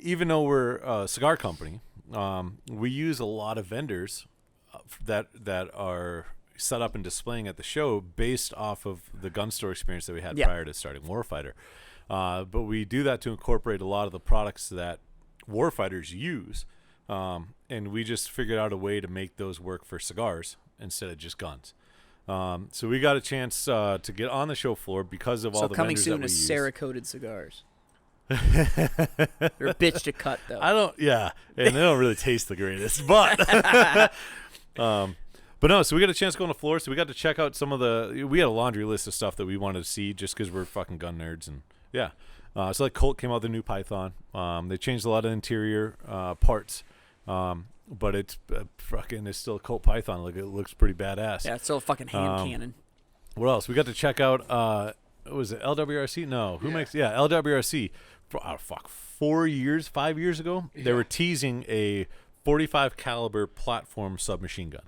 even though we're a cigar company, we use a lot of vendors that are set up and displaying at the show based off of the gun store experience that we had Yeah. prior to starting Warfighter. But we do that to incorporate a lot of the products that warfighters use. And we just figured out a way to make those work for cigars instead of just guns. So we got a chance to get on the show floor because of all the coming vendors soon that we is use. Sarah-coated cigars. They're a bitch to cut, though. And they don't really taste the greatest, but no. So we got a chance to go on the floor. So we got to check out some of we had a laundry list of stuff that we wanted to see just because we're fucking gun nerds, and yeah. So like Colt came out with the new Python. They changed a lot of interior parts, but it's still a Colt Python. Like, it looks pretty badass. Yeah, it's still a fucking hand cannon. What else? We got to check out. What was it LWRC? No, who makes? Yeah, LWRC. 5 years ago, they were teasing a 45 caliber platform submachine gun.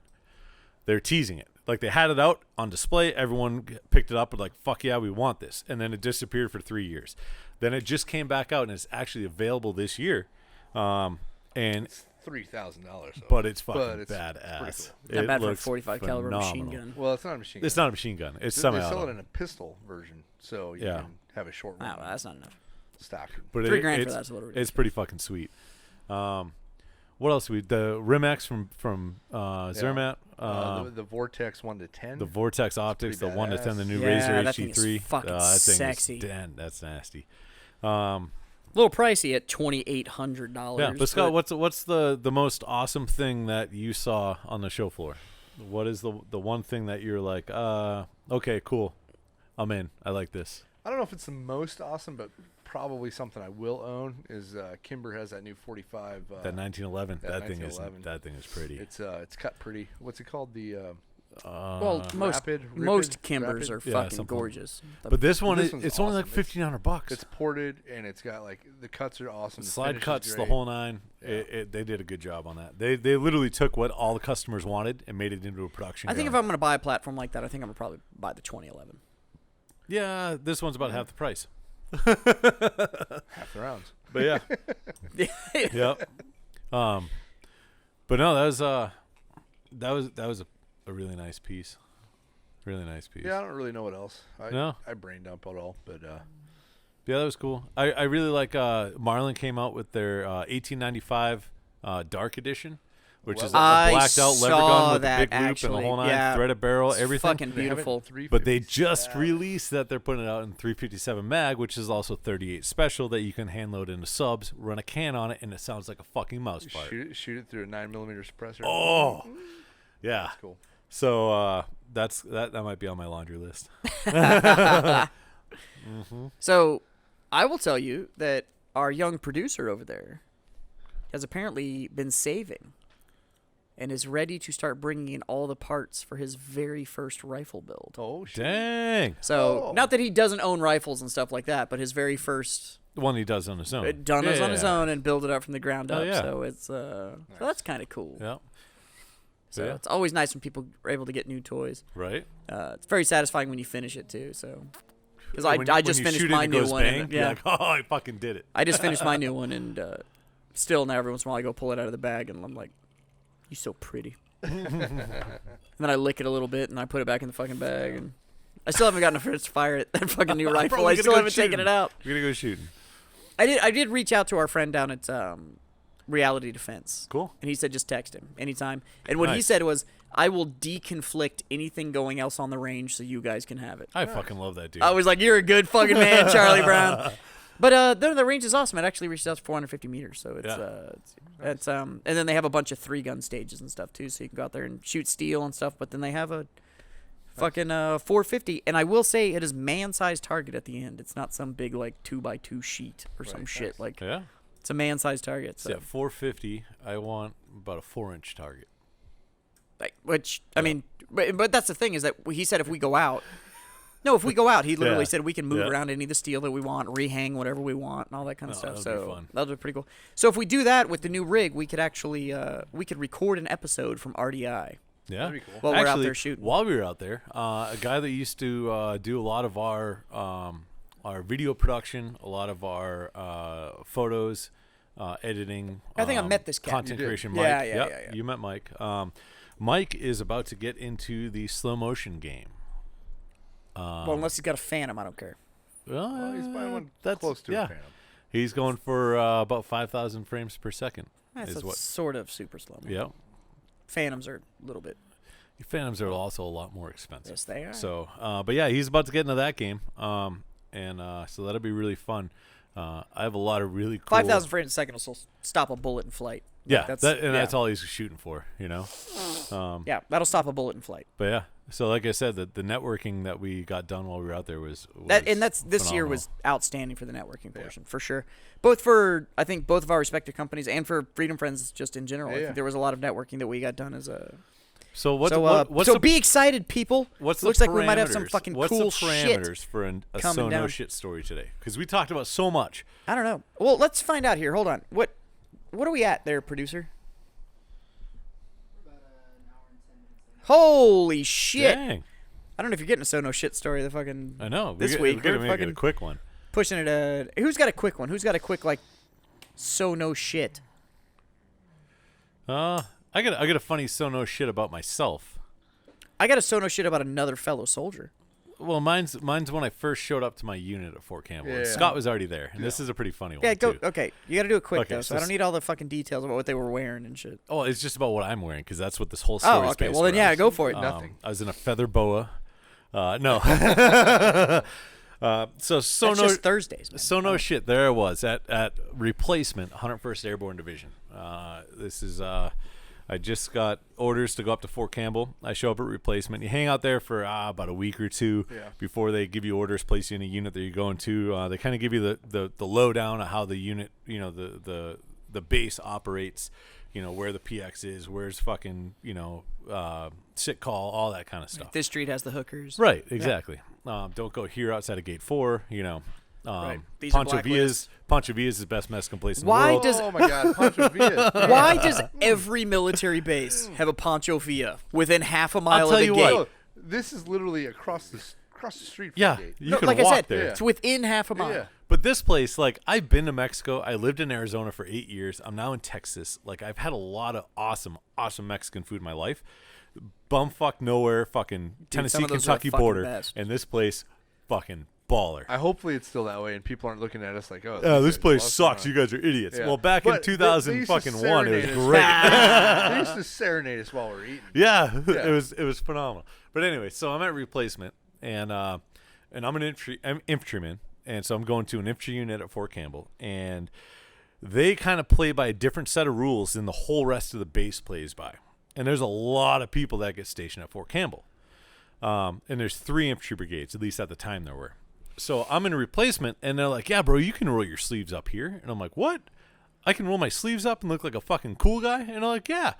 They're teasing it. Like, they had it out on display. Everyone picked it up and like, fuck yeah, we want this. And then it disappeared for 3 years. Then it just came back out and it's actually available this year. And It's $3,000. but it's fucking But it's badass. pretty cool. Not It bad for a looks 45 caliber machine phenomenal. gun. Well, it's not a machine gun. It's not a machine gun. It's They semi-auto. sell it in a pistol version, so you can have a short one. Wow, that's not enough. Stock. But $3,000 for it's, that's what it it's pretty fucking sweet. What else? The Rimax from Zermatt. The Vortex 1 to 10. The Vortex Optics, the pretty 1 to 10, the new Yeah, Razor that thing is HC3. fucking that thing sexy. is that's nasty. A little pricey at $2,800. Yeah, but Scott, what's the most awesome thing that you saw on the show floor? What is the one thing that you're like, okay, cool, I'm in. I like this. I don't know if it's the most awesome, but probably something I will own is Kimber has that new 45. That 1911. that That thing is pretty. It's cut pretty. What's it called? The well, most Rapid? Kimbers are Yeah, fucking something. gorgeous. But this one, This one's it's only like awesome. $1,500. It's ported and it's got like the cuts are awesome. The Slide finish is cuts, the great. whole nine. Yeah. They did a good job on that. They literally took what all the customers wanted and made it into a production. I think if gun. I'm going to buy a platform like that, I think I'm going to probably buy the 2011. Yeah, this one's about half the price. Half the rounds. But yeah. Yep. But no, that was a really nice piece. Really nice piece. Yeah, I don't really know what else. No? I brain dump it all, but Yeah, that was cool. I really like Marlin came out with their 1895 Dark Edition, which is a I blacked out lever saw gun with the that, big loop and actually. the whole nine, Yeah. threaded barrel, It's everything. fucking beautiful. But they just released that they're putting it out in 357 mag, which is also 38 special that you can hand load into subs, run a can on it, and it sounds like a fucking mouse fart. shoot it through a 9mm suppressor. Oh, yeah. That's cool. So that might be on my laundry list. So I will tell you that our young producer over there has apparently been saving and is ready to start bringing in all the parts for his very first rifle build. Oh shit. Dang. So, not that he doesn't own rifles and stuff like that, but his very first The one he does on his own. done is on his own and build it up from the ground Oh, up. yeah. So it's so that's kind of cool. Yeah. So Yeah. it's always nice when people are able to get new toys. Right? It's very satisfying when you finish it too. So because When I you just finished shoot it my and it new goes one. bang, And, you're yeah, like, oh, I fucking did it. I just finished my new one, and still now every once in a while I go pull it out of the bag, and I'm like, "You so pretty." And then I lick it a little bit, and I put it back in the fucking bag, and I still haven't gotten a first fire at that fucking new rifle. probably I gonna still go haven't taken shooting. it out. We're going to go shooting. I did reach out to our friend down at Reality Defense. Cool. And he said just text him anytime. And what he Nice. said was, I will deconflict anything going else on the range so you guys can have it. I fucking love that dude. I was like, you're a good fucking man, Charlie Brown. But the range is awesome. It actually reaches out to 450 meters, so it's and then they have a bunch of 3-gun stages and stuff too, so you can go out there and shoot steel and stuff. But then they have a fucking 450, and I will say it is man-sized target at the end. It's not some big like 2x2 sheet or some shit. Like yeah. it's a man-sized target. So See, at 450, I want about a 4-inch target. like, which I mean, but that's the thing is that he said if we go out. No, if we go out, he literally Yeah. said we can move Yeah. around any of the steel that we want, rehang whatever we want, and all that kind of stuff. that'll be So fun. that'll be pretty cool. So if we do that with the new rig, we could actually we could record an episode from RDI. Yeah. That'd be cool. While we're out Actually, there shooting. While we were out there, a guy that used to do a lot of our video production, a lot of our photos, editing. I think I met this cat. Content You did. creation, Yeah, Mike. yeah, Yep, yeah. You met Mike. Mike is about to get into the slow motion game. Well, unless he's got a Phantom, I don't care. Well, he's buying one that's close to yeah. a Phantom. He's going for about 5,000 frames per second. That's is what? sort of super slow. Yeah. Phantoms are a little bit. Phantoms are also a lot more expensive. Yes, they are. So, but yeah, he's about to get into that game. And so that'll be really fun. I have a lot of really cool. 5,000 frames a second will stop a bullet in flight. Yeah, Like, that's all he's shooting for, Yeah, that'll stop a bullet in flight. But yeah, so like I said, the networking that we got done while we were out there was That's this year phenomenal. was outstanding for the networking portion, for sure. Both for, I think, both of our respective companies and for Freedom Friends just in general. I Yeah. think there was a lot of networking that we got done as a. So what's So be excited, people. What's Looks the like we might have some parameters? fucking What's cool the parameters shit. for a coming so no down. shit story today? Because we talked about so much. I don't know. Well, let's find out here. Hold on. What are we at there, producer? Holy shit! Dang, I don't know if you're getting a so no shit story. The fucking I know. This we week gotta we're make it a fucking quick one. pushing it. Who's got a quick one? Who's got a quick like so no shit? I got a funny so no shit about myself. I got a so no shit about another fellow soldier. Well, mine's when I first showed up to my unit at Fort Campbell. And Yeah. Scott was already there, and this is a pretty funny one Yeah, go. too. Okay, you got to do it quick Okay, though, so so I don't need all the fucking details about what they were wearing and shit. Oh, it's just about what I'm wearing because that's what this whole story is okay. based Well then, around. yeah, go for it. Nothing. I was in a feather boa. No. So That's just Thursdays, man. So no shit. There I was at replacement 101st Airborne Division. This is I just got orders to go up to Fort Campbell. I show up at replacement. You hang out there for about a week or two before they give you orders, place you in a unit that you're going to. They kind of give you the lowdown of how the unit, the base operates. Where the PX is, where's fucking, sit call, all that kind of stuff. This street has the hookers. Right, exactly. Don't go here outside of gate 4, Right. These are Pancho Villa's is the best Mexican place in Why the world. does- Oh my God, Pancho Villa. Why does every military base have a Pancho Villa within half a mile tell of the you gate? what. Oh, this is literally across the street from Yeah, the gate. you No, can like walk I said, there. it's within half a mile. Yeah. But this place, like, I've been to Mexico. I lived in Arizona for 8 years. I'm now in Texas. Like, I've had a lot of awesome Mexican food in my life. Bumfuck nowhere, fucking Tennessee, some of those are Kentucky the fucking border. best. And this place, fucking baller. Hopefully it's still that way, and people aren't looking at us like, oh, This place awesome. sucks. You guys are idiots. Yeah. Well, back But in 2001, it was serenade us. great. They used to serenade us while we're eating. Yeah, it was phenomenal. But anyway, so I'm at replacement, and I'm an infantryman, and so I'm going to an infantry unit at Fort Campbell, and they kind of play by a different set of rules than the whole rest of the base plays by. And there's a lot of people that get stationed at Fort Campbell, and there's 3 infantry brigades, at least at the time there were. So I'm in a replacement, and they're like, "Yeah, bro, you can roll your sleeves up here," and I'm like, "What? I can roll my sleeves up and look like a fucking cool guy?" And they're like, "Yeah,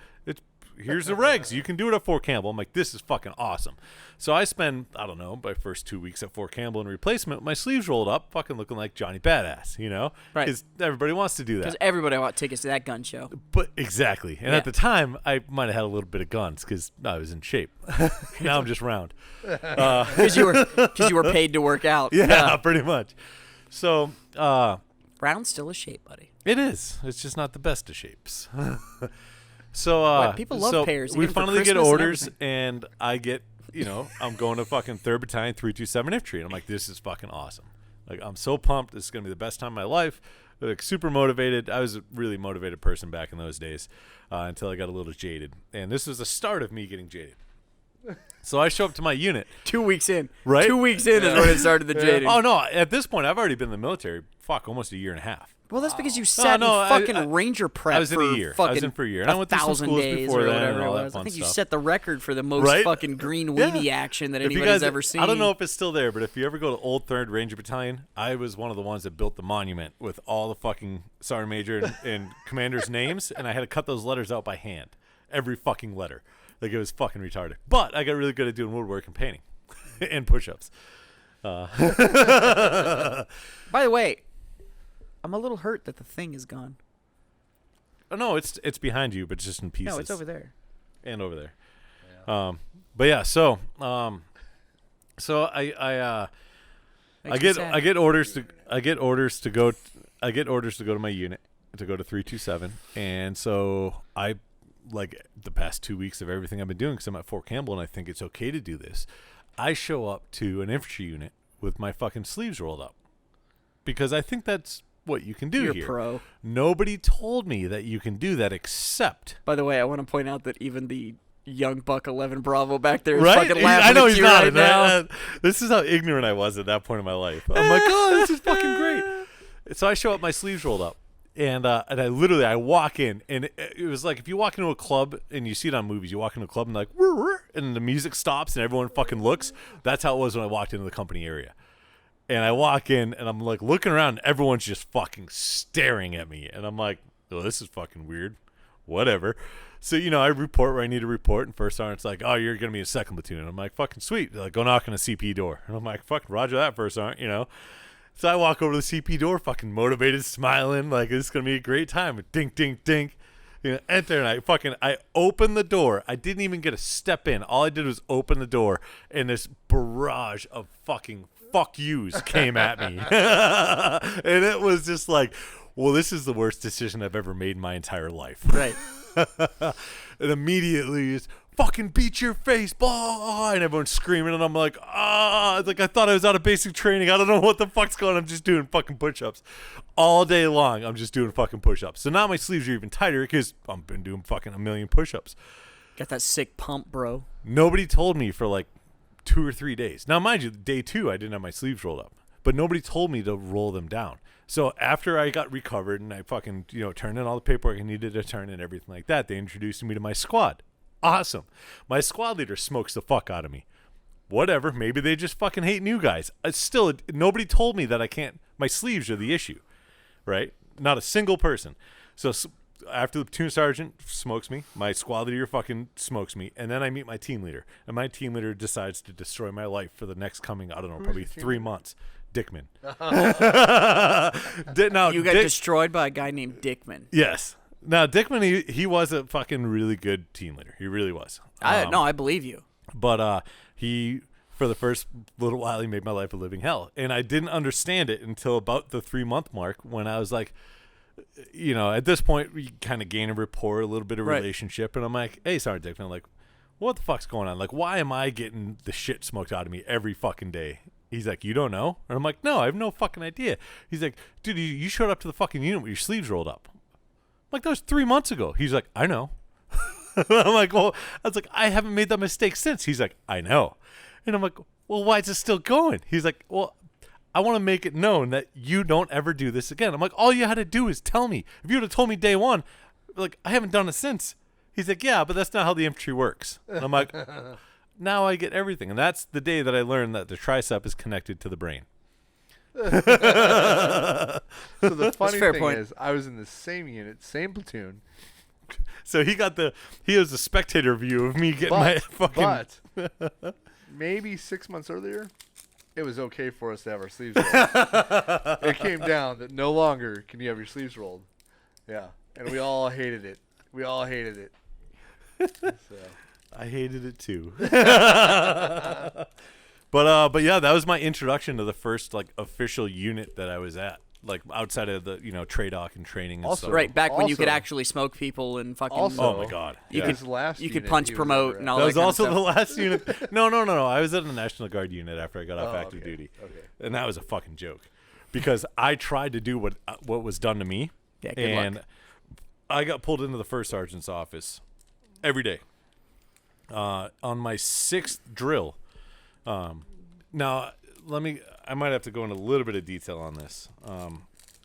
here's the regs. You can do it at Fort Campbell." I'm like, "This is fucking awesome." So I spend, I don't know, my first 2 weeks at Fort Campbell in replacement, with my sleeves rolled up, fucking looking like Johnny Badass, Right. Because everybody wants to do that. Because everybody want tickets to that gun show. But exactly. And at the time, I might have had a little bit of guns because I was in shape. Now I'm just round. Because you were paid to work out. Yeah, pretty much. So Brown's still a shape, buddy. it is. It's just not the best of shapes. So What? People love pears. They We get them for finally get Christmas and orders, everything. and I get, I'm going to fucking 3rd Battalion 327 Infantry, and I'm like, this is fucking awesome. Like, I'm so pumped. This is going to be the best time of my life. Like, super motivated. I was a really motivated person back in those days until I got a little jaded. And this was the start of me getting jaded. So I show up to my unit. 2 weeks in. Right? 2 weeks in is when it started the jading. Oh, no. At this point, I've already been in the military, almost a year and a half. Well, that's because you sat no, in fucking I- Ranger prep I was in for a year. I fucking was in for a year. And I went through some 1,000 schools days before or that whatever and all it that was. I fun think you stuff. set the record for the most Right? fucking green Yeah. weenie action that If you anybody's guys- ever seen. I don't know if it's still there, but if you ever go to Old 3rd Ranger Battalion, I was one of the ones that built the monument with all the fucking sergeant major and commanders' names, and I had to cut those letters out by hand. Every fucking letter. Like, it was fucking retarded. But I got really good at doing woodwork and painting and push-ups. By the way, I'm a little hurt that the thing is gone. Oh, no, it's behind you, but just in pieces. No, it's over there. And over there. But yeah, so I Makes me sad. get orders to go to my unit to go to 327, and so I like the past 2 weeks of everything I've been doing because I'm at Fort Campbell and I think it's okay to do this. I show up to an infantry unit with my fucking sleeves rolled up because I think that's what you can do You're here. pro. Nobody told me that you can do that except. By the way, I want to point out that even the young Buck 11 Bravo back there is Right? fucking laughing I know at he's you not. right now. This is how ignorant I was at that point in my life. I'm like, oh, this is fucking great. So I show up, my sleeves rolled up, and I walk in, and it was like if you walk into a club and you see it on movies, you walk into a club and like, and the music stops and everyone fucking looks. That's how it was when I walked into the company area. And I walk in and I'm like looking around, and everyone's just fucking staring at me, and I'm like, oh, this is fucking weird. Whatever. So, I report where I need to report, and first sergeant's like, oh, you're going to be in second platoon. And I'm like, fucking sweet. They're like, go knock on a CP door. And I'm like, fucking roger that, first sergeant, So I walk over to the CP door, fucking motivated, smiling, like it's going to be a great time. Dink, dink, dink. Enter, and I open the door. I didn't even get a step in. All I did was open the door, and this barrage of fucking fuck yous came at me. And it was just like, well, this is the worst decision I've ever made in my entire life. Right. And immediately it's fucking beat your face, blah, and everyone's screaming, and I'm like, it's like I thought I was out of basic training. I don't know what the fuck's going on. I'm just doing fucking push-ups all day long. I'm just doing fucking push-ups. So now my sleeves are even tighter because I've been doing fucking a million push-ups. Got that sick pump, bro. Nobody told me for like 2 or 3 days. Now, mind you, day 2 I didn't have my sleeves rolled up, but nobody told me to roll them down. So after I got recovered and I fucking, turned in all the paperwork I needed to turn in, everything like that, they introduced me to my squad. Awesome. My squad leader smokes the fuck out of me. Whatever. Maybe they just fucking hate new guys. Still, nobody told me that I can't. My sleeves are the issue, right? Not a single person. So after the platoon sergeant smokes me, my squad leader fucking smokes me, and then I meet my team leader, and my team leader decides to destroy my life for the next coming, I don't know, probably 3 months. Dickman. You got destroyed by a guy named Dickman. Yes. Now, Dickman, he was a fucking really good team leader. He really was. I believe you. But he, for the first little while, he made my life a living hell. And I didn't understand it until about the 3-month mark when I was like, at this point, we kind of gain a rapport, a little bit of relationship. And I'm like, hey, Sergeant Dickman, like, what the fuck's going on? Like, why am I getting the shit smoked out of me every fucking day? He's like, you don't know? And I'm like, no, I have no fucking idea. He's like, dude, you showed up to the fucking unit with your sleeves rolled up. I'm like, that was 3 months ago. He's like, I know. I'm like, well, I was like, I haven't made that mistake since. He's like, I know. And I'm like, well, why is it still going? He's like, well, I want to make it known that you don't ever do this again. I'm like, all you had to do is tell me. If you would have told me day one, like, I haven't done it since. He's like, yeah, but that's not how the infantry works. And I'm like, now I get everything. And that's the day that I learned that the tricep is connected to the brain. So the funny thing point. is, I was in the same unit, same platoon. So he was a spectator view of me getting my fucking. But maybe 6 months earlier, it was okay for us to have our sleeves rolled. It came down that no longer can you have your sleeves rolled. Yeah, and we all hated it. So. I hated it too. But yeah, that was my introduction to the first like official unit that I was at, like outside of the TRADOC and training and Also, stuff. Right, back when you could Also- actually smoke people and fucking. Also- Oh my god. You Yeah. could- His last you could unit punch he was promote over and at. all That that was kind of also stuff. the last unit. No. I was in the National Guard unit after I got off active okay. duty, Okay. and that was a fucking joke, because I tried to do what was done to me, Yeah, good and luck. I got pulled into the first sergeant's office every day. On my 6th drill. Now I might have to go into a little bit of detail on this.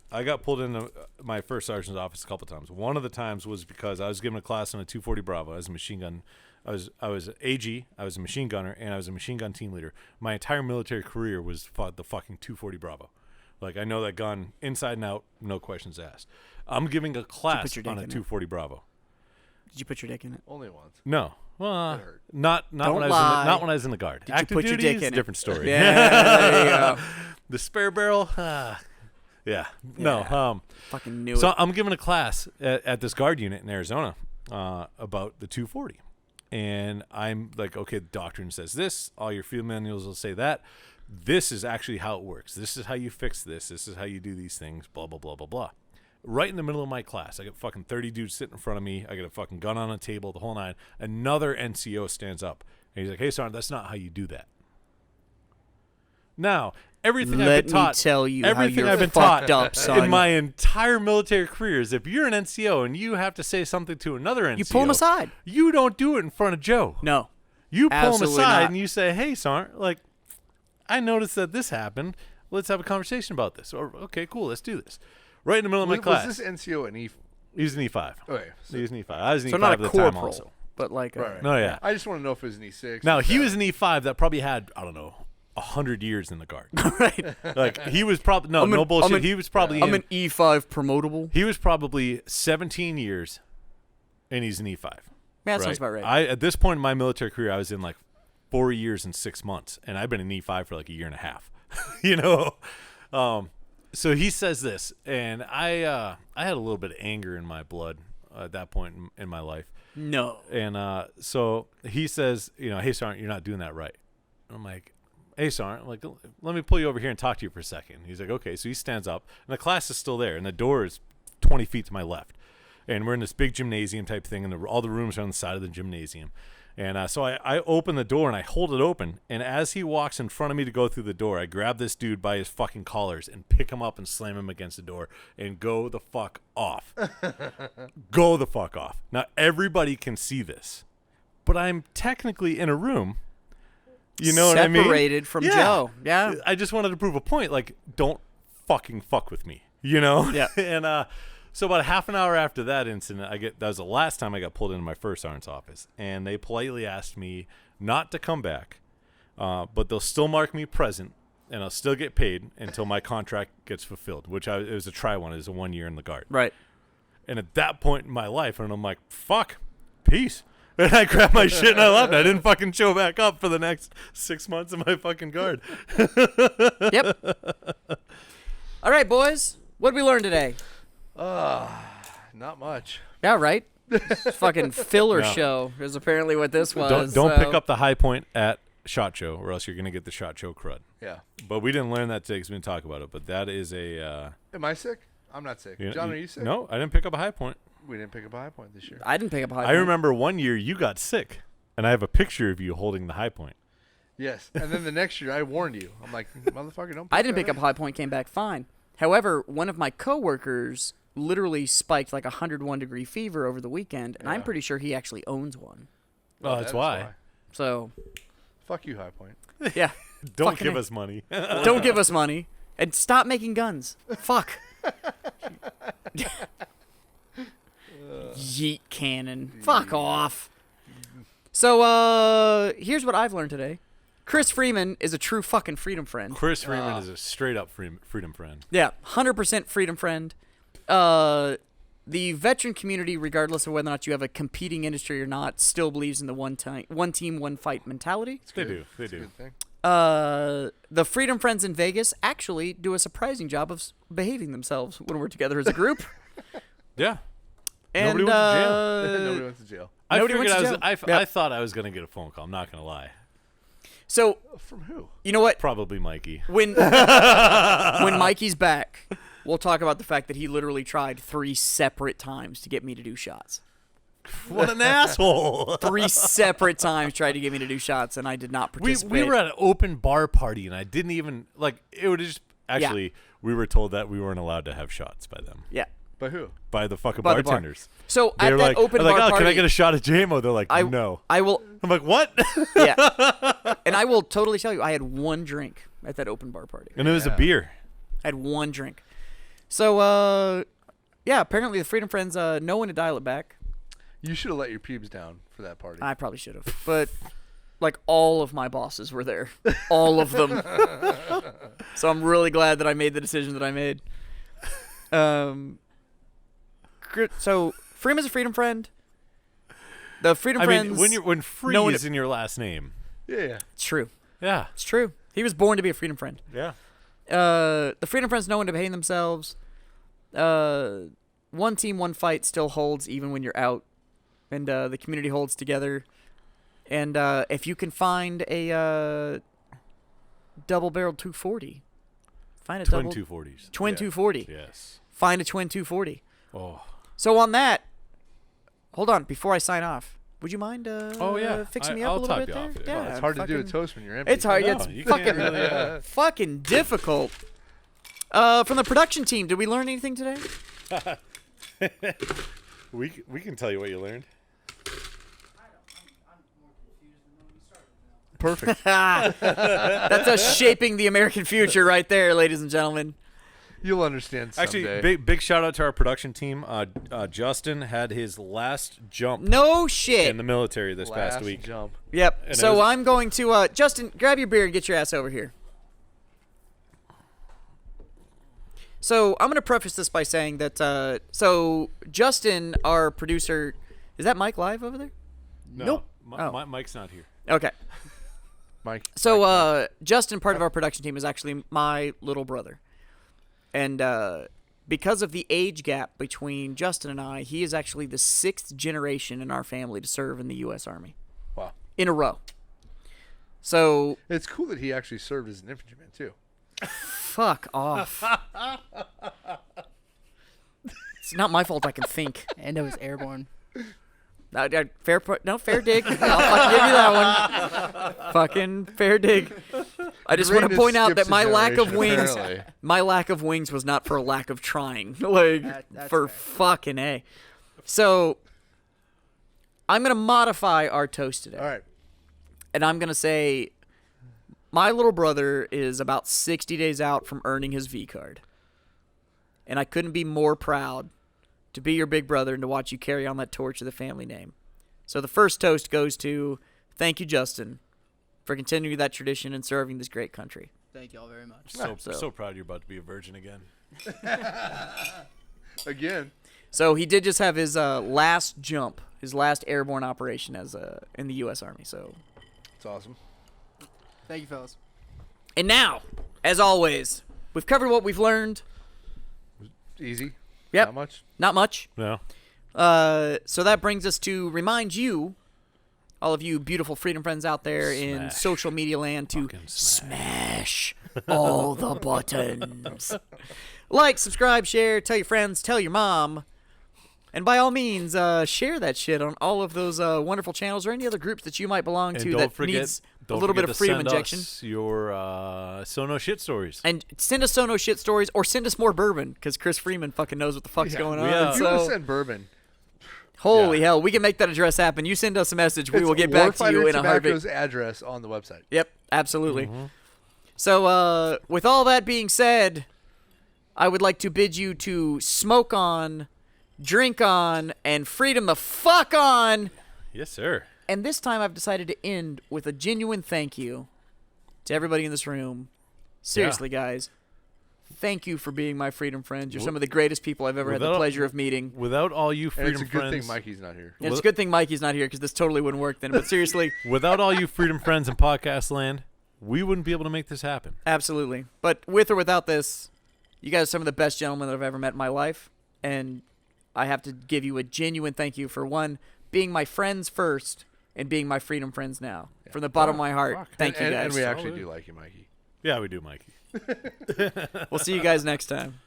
I got pulled into my first sergeant's office a couple times. One of the times was because I was given a class on a 240 Bravo as a machine gun. I was AG, I was a machine gunner, and I was a machine gun team leader. My entire military career was the fucking 240 Bravo. Like, I know that gun inside and out, no questions asked. I'm giving a class your dick on a in it? 240 Bravo. Did you put your dick in it? Only once. No. Well, That hurt. not Don't when I was lie. not when I was in the Guard. Did you Active put your duty dick is in a it? different story. Yeah, there you go. The spare barrel. Yeah. No. Fucking knew So it. I'm giving a class at this Guard unit in Arizona about the 240, and I'm like, okay, the doctrine says this. All your field manuals will say that. This is actually how it works. This is how you fix this. This is how you do these things. Blah blah blah blah blah. right in the middle of my class. I got fucking 30 dudes sitting in front of me. I got a fucking gun on a table, the whole nine. Another NCO stands up. And he's like, hey, Sergeant, that's not how you do that. Now, everything I've been taught. Let me tell you everything how I've you're been taught fucked up, son. in my entire military career is if you're an NCO and you have to say something to another NCO, You pull him aside. You don't do it in front of Joe. No. You pull him Absolutely aside not. and you say, hey, Sergeant, like, I noticed that this happened. Let's have a conversation about this. Or, okay, cool, let's do this. Right in the middle of my class. Was this NCO an E? He was an E5. Okay. He was an E5. I was an So E5 not at a the time corporal, also. but like a, Right. No, yeah. I just want to know if it was an E6. Now, he was an E5 that probably had, I don't know, 100 years in the Guard. right. Like, he was probably, no, I'm no an- bullshit. I'm an- He was probably I'm in, an E5 promotable. he was probably 17 years, and he's an E5. Yeah, that sounds about right. At this point in my military career, I was in like 4 years and 6 months, and I've been an E5 for like a year and a half. You know? So he says this, and I had a little bit of anger in my blood at that point in my life. No. And so he says, you know, hey, Sergeant, you're not doing that right. I'm like, hey, Sergeant, like, let me pull you over here and talk to you for a second. He's like, okay. So he stands up, and the class is still there, and the door is 20 feet to my left. And we're in this big gymnasium type thing, and all the rooms are on the side of the gymnasium. And so I open the door, and I hold it open. And as he walks in front of me to go through the door, I grab this dude by his fucking collars and pick him up and slam him against the door and go the fuck off. Go the fuck off. Now, everybody can see this, but I'm technically in a room. You know what I mean? Separated from Joe. Yeah. I just wanted to prove a point. Like, don't fucking fuck with me. You know? Yeah. And so about a half an hour after that incident, that was the last time I got pulled into my first sergeant's office, and they politely asked me not to come back, but they'll still mark me present, and I'll still get paid until my contract gets fulfilled, which it was a try one. It was a 1 year in the Guard. Right. And at that point in my life, and I'm like, fuck, peace. And I grabbed my shit and I left. I didn't fucking show back up for the next 6 months of my fucking Guard. Yep. All right, boys. What did we learn today? Not much. Yeah, right? Fucking filler No. show is apparently what this was. Don't so- pick up the high point at SHOT Show, or else you're going to get the SHOT Show crud. Yeah. But we didn't learn that today because we didn't talk about it. But that is a... Am I sick? I'm not sick. John, are you sick? No, I didn't pick up a high point. We didn't pick up a high point this year. I didn't pick up a high I point. remember 1 year you got sick, and I have a picture of you holding the high point. Yes. And then the next year I warned you. I'm like, motherfucker, don't I didn't pick that up a high point, came back fine. However, one of my coworkers literally spiked like 101-degree fever over the weekend, and I'm Yeah. pretty sure he actually owns one. Oh, that that's is why. So, Fuck you, High Point. yeah. Don't Fucking give A. us money. Don't give us money. And stop making guns. Fuck. Yeet cannon. Fuck off. So, here's what I've learned today. Chris Freeman is a true fucking freedom friend. Chris Freeman is a straight-up freedom friend. Yeah, 100% freedom friend. The veteran community, regardless of whether or not you have a competing industry or not, still believes in the one team, one fight mentality. They do. They It's a do. good thing. The Freedom Friends in Vegas actually do a surprising job of behaving themselves when we're together as a group. Yeah. And Nobody went to jail. Nobody went to jail. I Nobody figured went to jail. I Yep. thought I was going to get a phone call. I'm not going to lie. So, From who? you know what? Probably Mikey. When Mikey's back, we'll talk about the fact that he literally tried 3 separate times to get me to do shots. What an asshole. 3 separate times tried to get me to do shots, and I did not We participate. were at an open bar party, and I didn't even, like, it would just, actually, we were told that we weren't allowed to have shots by them. Yeah. By who? By the fucking By the bar. bartenders. So They at were that like, open they're bar like, oh, party, can I get a shot of JMO? They're like, I no. I will. I'm like, what? Yeah. And I will totally tell you, I had 1 drink at that open bar party. And it was a Yeah. beer. I had 1 drink. So, yeah, apparently the Freedom Friends know when to dial it back. You should have let your pubes down for that party. I probably should have. But, like, all of my bosses were there. All of them. So I'm really glad that I made the decision that I made. So, Freeman's a Freedom Friend. The Freedom I Friends... mean, when free no one- is in your last name. Yeah. It's true. Yeah. It's true. He was born to be a Freedom Friend. Yeah. The Freedom Friends know when to behave themselves. One team, one fight still holds even when you're out. And the community holds together. And if you can find a double-barreled 240, find a Twin double... 240s. Twin Yeah. 240. Yes. find a twin 240. Oh. So on that, hold on, before I sign off, would you mind fixing me up I'll a little top bit you there? off it. Yeah, Well, it's hard to do a fucking- toast when you're empty. It's hard. No, It's you can't fucking really, fucking difficult. From the production team, did we learn anything today? We can tell you what you learned. Perfect. That's us shaping the American future right there, ladies and gentlemen. You'll understand someday. Actually, big shout out to our production team. Justin had his last jump No shit. in the military this past Last week. jump. Yep. And So it was- I'm going to Justin, grab your beer and get your ass over here. So I'm going to preface this by saying that so Justin, our producer, is that Mike live over there? No, Nope. Oh. Mike's not here. Okay. Mike. So Justin, part of our production team, is actually my little brother. And because of the age gap between Justin and I, he is actually the 6th generation in our family to serve in the U.S. Army. Wow. In a row. So, It's cool that he actually served as an infantryman too. fuck off. It's not my fault I can think. And it was airborne. Fair dig. I'll fucking give you that one. Fucking fair dig. I just want to Greatness point out that skips a my lack of generation, wings, apparently. my lack of wings was not for a lack of trying. Like, That's for fair. fucking A. So, I'm going to modify our toast today. All right. And I'm going to say my little brother is about 60 days out from earning his V card. And I couldn't be more proud to be your big brother and to watch you carry on that torch of the family name. So the first toast goes to thank you, Justin, for continuing that tradition and serving this great country. Thank y'all very much. So proud you're about to be a virgin again. Again. So he did just have his last jump, his last airborne operation as in the U.S. Army. So, It's awesome. Thank you, fellas. and now, as always, we've covered what we've learned. Easy. Yep. Not much. Not much. No. So that brings us to remind you, all of you beautiful freedom friends out there in Smash. social media land, to Fucking smash. smash all the buttons. Like, subscribe, share, tell your friends, tell your mom. And by all means, share that shit on all of those wonderful channels or any other groups that you might belong And to don't that forget, needs a don't little bit forget of to freedom send injection. us your Sono shit stories. And send us Sono shit stories or send us more bourbon because Chris Freeman fucking knows what the fuck's going on. Yeah. If you want to So, send bourbon, holy Yeah. hell, we can make that address happen. You send us a message, we it's will get back to you Warfighter in a heartbeat. Tobacco's address on the website. Yep, absolutely. So, with all that being said, I would like to bid you to smoke on, drink on, and freedom the fuck on. Yes, sir. And this time I've decided to end with a genuine thank you to everybody in this room. Seriously, guys. Thank you for being my freedom friends. You're some of the greatest people I've ever had the Without- pleasure of meeting. Without all you And freedom it's a good friends, thing Mikey's not here. And it's a good thing Mikey's not here because this totally wouldn't work then. But seriously, without all you freedom friends in podcast land, we wouldn't be able to make this happen. absolutely. But with or without this, you guys are some of the best gentlemen that I've ever met in my life. And I have to give you a genuine thank you for, one, being my friends first and being my freedom friends now. From the bottom of my heart, thank you and guys. we actually do like you, Mikey. Yeah, we do, Mikey. We'll see you guys next time.